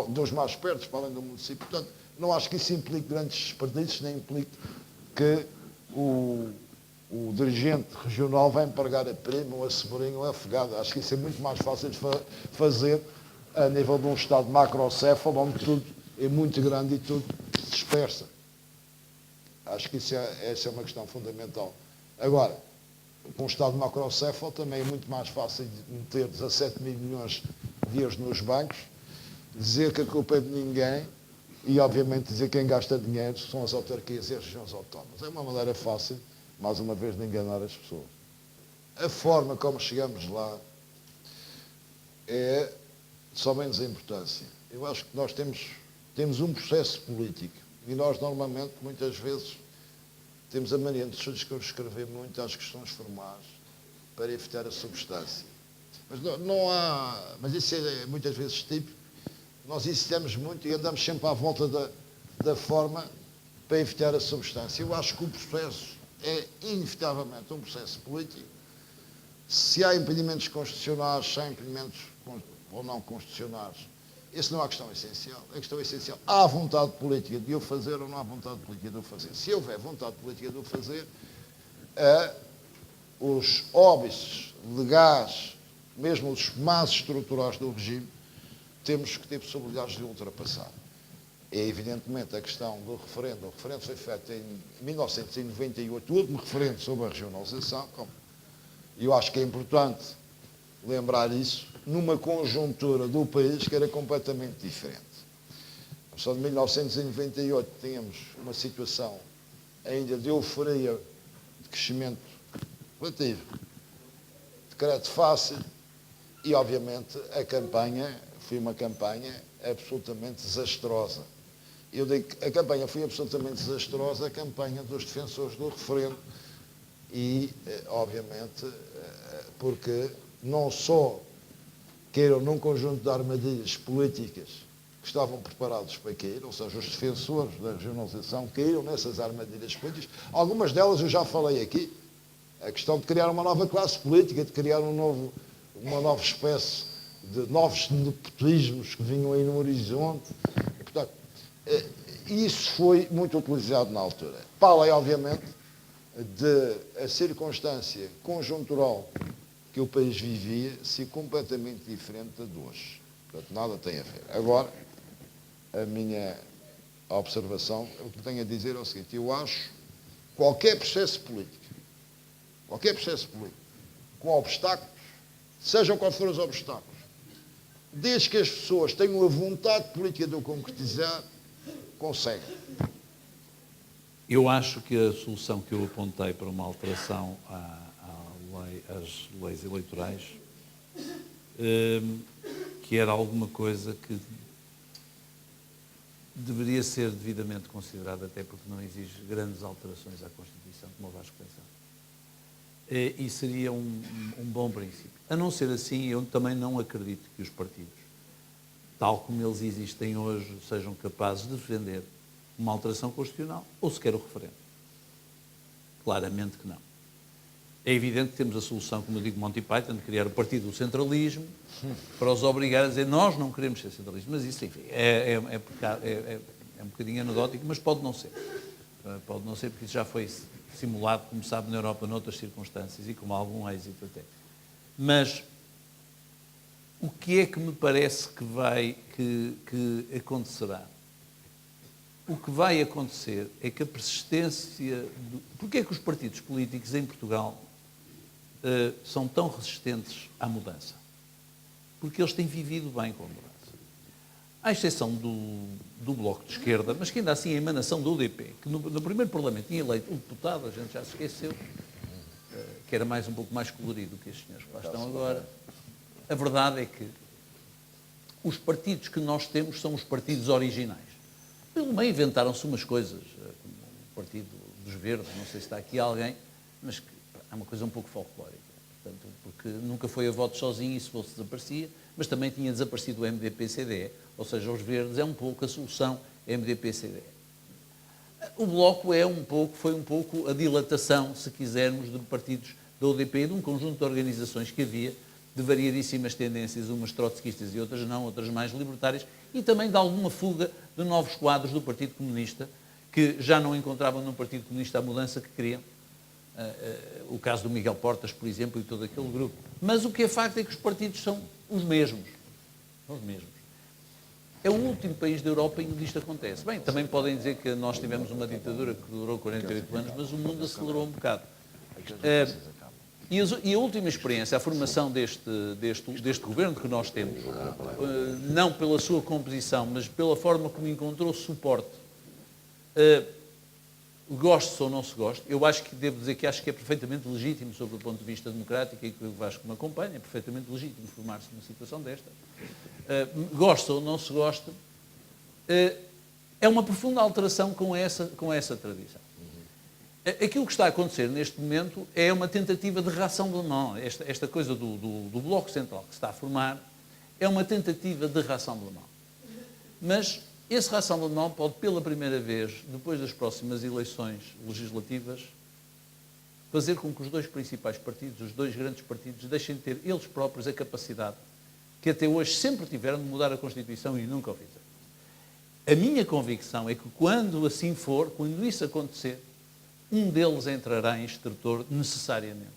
dos mais perto, para além do município. Portanto, não acho que isso implique grandes desperdícios, nem implique que o dirigente regional vai pagar a prima, ou a cebolinha, ou a afogada. Acho que isso é muito mais fácil de fazer a nível de um Estado macrocéfalo, onde tudo é muito grande e tudo se dispersa. Acho que essa é uma questão fundamental. Agora, com um Estado macrocéfalo também é muito mais fácil de meter 17 mil milhões de euros nos bancos, dizer que a culpa é de ninguém e, obviamente, dizer que quem gasta dinheiro são as autarquias e as regiões autónomas. É uma maneira fácil, mais uma vez, de enganar as pessoas. A forma como chegamos lá é de só menos importância. Eu acho que nós temos um processo político e nós, normalmente, muitas vezes, temos a mania de escrever muito às questões formais para evitar a substância. Mas não há... Mas isso é muitas vezes típico. Nós insistimos muito e andamos sempre à volta da forma para evitar a substância. Eu acho que o processo é inevitavelmente um processo político. Se há impedimentos constitucionais, se há impedimentos ou não constitucionais, isso não é a questão essencial. A questão essencial, há vontade política de o fazer ou não há vontade política de o fazer. Se houver vontade política de o fazer, os óbices legais, mesmo os más estruturais do regime, temos que ter possibilidades de ultrapassar. É evidentemente a questão do referendo. O referendo foi feito em 1998, o último referendo sobre a regionalização. Eu acho que é importante lembrar isso, numa conjuntura do país que era completamente diferente. Só de 1998 tínhamos uma situação ainda de euforia, de crescimento relativo, de crédito fácil e, obviamente, a campanha foi uma campanha absolutamente desastrosa. Eu digo que a campanha foi absolutamente desastrosa, a campanha dos defensores do referendo e, obviamente, porque não só queiram num conjunto de armadilhas políticas que estavam preparados para cair, ou seja, os defensores da regionalização caíram nessas armadilhas políticas. Algumas delas eu já falei aqui. A questão de criar uma nova classe política, de criar uma nova espécie de novos nepotismos que vinham aí no horizonte. Portanto, isso foi muito utilizado na altura. Para além, obviamente, de a circunstância conjuntural que o país vivia ser completamente diferente da de hoje. Portanto, nada tem a ver. Agora, a minha observação, o que tenho a dizer é o seguinte: eu acho qualquer processo político, com obstáculos, sejam quais forem os obstáculos, desde que as pessoas tenham a vontade política de o concretizar, conseguem. Eu acho que a solução que eu apontei para uma alteração às leis eleitorais, que era alguma coisa que deveria ser devidamente considerada, até porque não exige grandes alterações à Constituição, como o Vasco pensava. E seria um bom princípio. A não ser assim, eu também não acredito que os partidos, tal como eles existem hoje, sejam capazes de defender uma alteração constitucional ou sequer o referendo. Claramente que não. É evidente que temos a solução, como eu digo, Monty Python, de criar o partido do centralismo para os obrigar a dizer nós não queremos ser centralistas. Mas isso, enfim, é um bocadinho anedótico, mas pode não ser. Pode não ser, porque isso já foi simulado, como sabe, na Europa, noutras circunstâncias e com algum êxito até. Mas o que é que me parece que acontecerá? O que vai acontecer é que a persistência... Porquê é que os partidos políticos em Portugal são tão resistentes à mudança? Porque eles têm vivido bem com a mudança. À exceção do Bloco de Esquerda, mas que ainda assim a emanação do UDP, que no primeiro Parlamento tinha eleito um deputado, a gente já se esqueceu, que era um pouco mais colorido que estes senhores que lá estão agora. A verdade é que os partidos que nós temos são os partidos originais. Pelo meio inventaram-se umas coisas, como o Partido dos Verdes, não sei se está aqui alguém, mas que é uma coisa um pouco folclórica. Portanto, porque nunca foi a voto sozinho e se fosse desaparecia, mas também tinha desaparecido o MDP-CDE, ou seja, os Verdes é um pouco a solução MDP-CDE. O Bloco foi um pouco a dilatação, se quisermos, de partidos da UDP e de um conjunto de organizações que havia de variadíssimas tendências, umas trotskistas e outras não, outras mais libertárias, e também de alguma fuga de novos quadros do Partido Comunista, que já não encontravam no Partido Comunista a mudança que queriam. O caso do Miguel Portas, por exemplo, e todo aquele grupo. Mas o que é facto é que os partidos são os mesmos. São os mesmos. É o último país da Europa em que isto acontece. Bem, também podem dizer que nós tivemos uma ditadura que durou 48 anos, mas o mundo acelerou um bocado. E a última experiência, a formação deste governo que nós temos, não pela sua composição, mas pela forma como encontrou suporte, goste-se ou não se goste, eu acho que devo dizer que acho que é perfeitamente legítimo, sob o ponto de vista democrático, e que o Vasco me acompanha, é perfeitamente legítimo formar-se numa situação desta. Goste ou não se goste, é uma profunda alteração com essa tradição. Aquilo que está a acontecer neste momento é uma tentativa de ração de mão. Esta coisa do Bloco Central que se está a formar é uma tentativa de ração de mão. Mas esse ração de mão pode, pela primeira vez, depois das próximas eleições legislativas, fazer com que os dois principais partidos, os dois grandes partidos, deixem de ter eles próprios a capacidade que até hoje sempre tiveram de mudar a Constituição e nunca o fizeram. A minha convicção é que quando assim for, quando isso acontecer, um deles entrará em extertor necessariamente,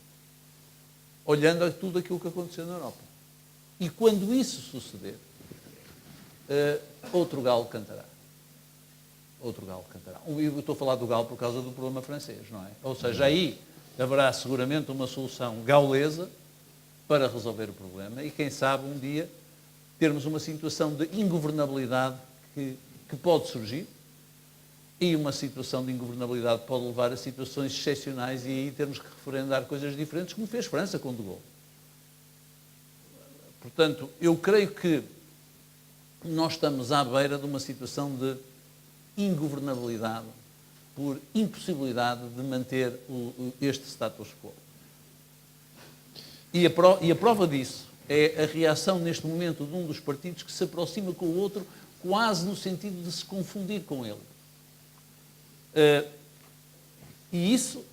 olhando a tudo aquilo que aconteceu na Europa. E quando isso suceder, outro galo cantará. Outro galo cantará. Eu estou a falar do galo por causa do problema francês, não é? Ou seja, aí haverá seguramente uma solução gaulesa para resolver o problema e, quem sabe, um dia termos uma situação de ingovernabilidade que pode surgir, e uma situação de ingovernabilidade pode levar a situações excepcionais e aí termos que referendar coisas diferentes, como fez França com De Gaulle. Portanto, eu creio que nós estamos à beira de uma situação de ingovernabilidade por impossibilidade de manter este status quo. E a prova disso é a reação neste momento de um dos partidos que se aproxima com o outro quase no sentido de se confundir com ele. E isso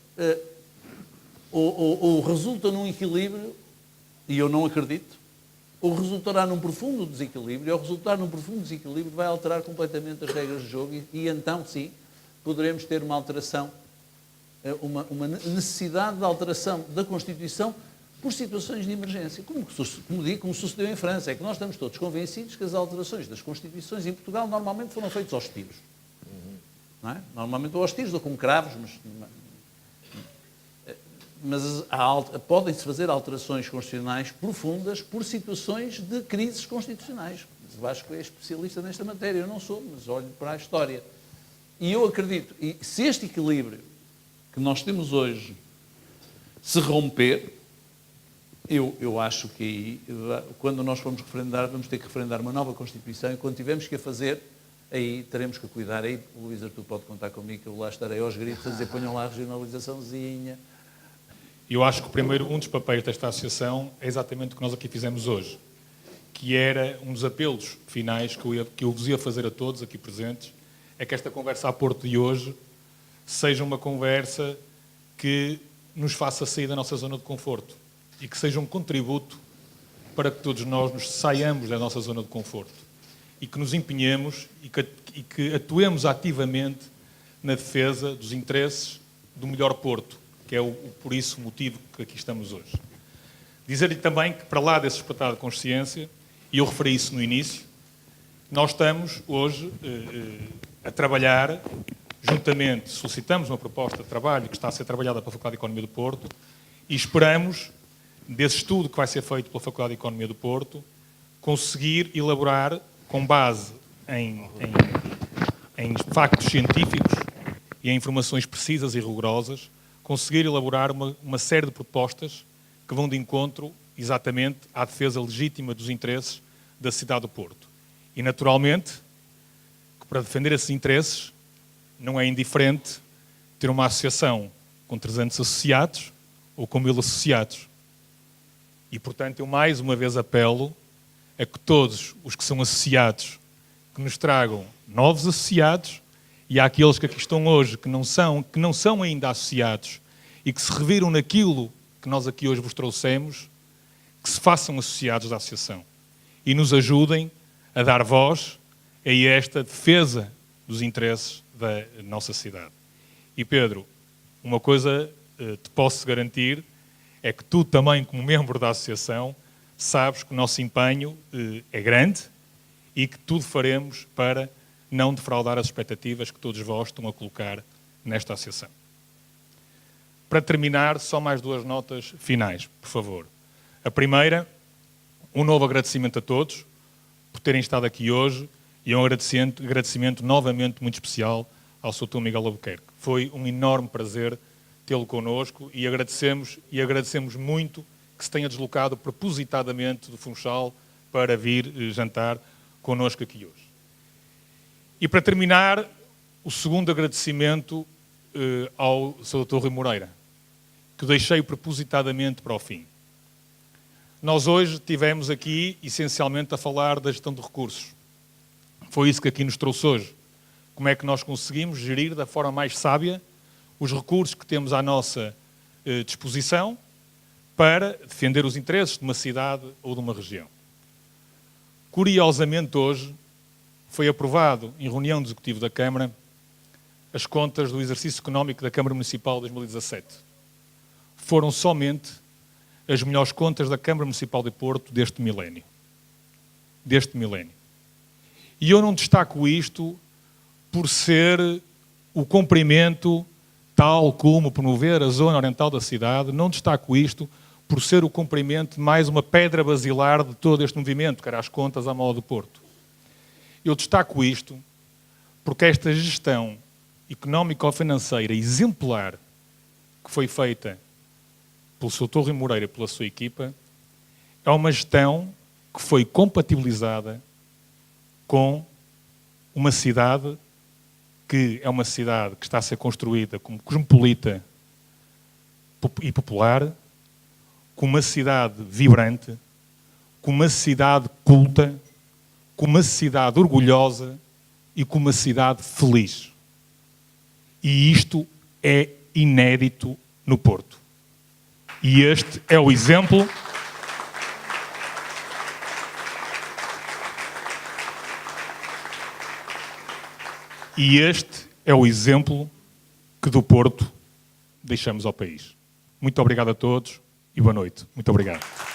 ou resulta num equilíbrio, e eu não acredito, ou resultará num profundo desequilíbrio, ou resultar num profundo desequilíbrio vai alterar completamente as regras de jogo e então, sim, poderemos ter uma alteração, uma necessidade de alteração da Constituição por situações de emergência, como sucedeu em França. É que nós estamos todos convencidos que as alterações das Constituições em Portugal normalmente foram feitas aos tiros. Não é? Normalmente ou aos tiros ou com cravos, mas podem-se fazer alterações constitucionais profundas por situações de crises constitucionais. O Vasco é especialista nesta matéria, eu não sou, mas olho para a história. E eu acredito, e se este equilíbrio que nós temos hoje se romper, eu acho que aí, quando nós formos referendar, vamos ter que referendar uma nova Constituição e quando tivermos que a fazer, aí teremos que cuidar. Aí, Luís Artur pode contar comigo, que eu lá estarei aos gritos a dizer ponham lá a regionalizaçãozinha. Eu acho que, primeiro, um dos papéis desta associação é exatamente o que nós aqui fizemos hoje, que era um dos apelos finais que eu vos ia fazer a todos aqui presentes, é que esta conversa a Porto de hoje seja uma conversa que nos faça sair da nossa zona de conforto e que seja um contributo para que todos nós nos saiamos da nossa zona de conforto e que nos empenhemos e que atuemos ativamente na defesa dos interesses do melhor Porto, que é por isso o motivo que aqui estamos hoje. Dizer-lhe também que, para lá desse despertar de consciência, e eu referi isso no início, nós estamos hoje a trabalhar, juntamente, solicitamos uma proposta de trabalho que está a ser trabalhada pela Faculdade de Economia do Porto e esperamos, desse estudo que vai ser feito pela Faculdade de Economia do Porto, conseguir elaborar, com base em factos científicos e em informações precisas e rigorosas, conseguir elaborar uma série de propostas que vão de encontro exatamente à defesa legítima dos interesses da cidade do Porto. E, naturalmente, que para defender esses interesses não é indiferente ter uma associação com 300 associados ou com 1000 associados. E, portanto, eu mais uma vez apelo a que todos os que são associados que nos tragam novos associados e àqueles que aqui estão hoje que não são ainda associados e que se reviram naquilo que nós aqui hoje vos trouxemos, que se façam associados da associação e nos ajudem a dar voz a esta defesa dos interesses da nossa cidade. E Pedro, uma coisa te posso garantir é que tu também, como membro da associação, sabes que o nosso empenho é grande e que tudo faremos para não defraudar as expectativas que todos vós estão a colocar nesta associação. Para terminar, só mais 2 notas finais, por favor. A primeira, um novo agradecimento a todos por terem estado aqui hoje e um agradecimento novamente muito especial ao Sr. Miguel Albuquerque. Foi um enorme prazer tê-lo connosco e agradecemos muito que se tenha deslocado propositadamente do Funchal para vir jantar connosco aqui hoje. E para terminar, o segundo agradecimento ao Sr. Dr. Rui Moreira, que o deixei propositadamente para o fim. Nós hoje estivemos aqui, essencialmente, a falar da gestão de recursos. Foi isso que aqui nos trouxe hoje. Como é que nós conseguimos gerir da forma mais sábia os recursos que temos à nossa disposição para defender os interesses de uma cidade ou de uma região. Curiosamente, hoje, foi aprovado, em reunião do Executivo da Câmara, as contas do exercício económico da Câmara Municipal de 2017. Foram somente as melhores contas da Câmara Municipal de Porto deste milénio. E eu não destaco isto por ser o cumprimento, tal como promover a zona oriental da cidade, não destaco isto por ser o cumprimento de mais uma pedra basilar de todo este movimento, que era as contas à moda do Porto. Eu destaco isto porque esta gestão económico-financeira exemplar que foi feita pelo Sr. Rui Moreira e pela sua equipa é uma gestão que foi compatibilizada com uma cidade que é uma cidade que está a ser construída como cosmopolita e popular, como uma cidade vibrante, como uma cidade culta, como uma cidade orgulhosa e como uma cidade feliz. E isto é inédito no Porto. E este é o exemplo que do Porto deixamos ao país. Muito obrigado a todos e boa noite. Muito obrigado.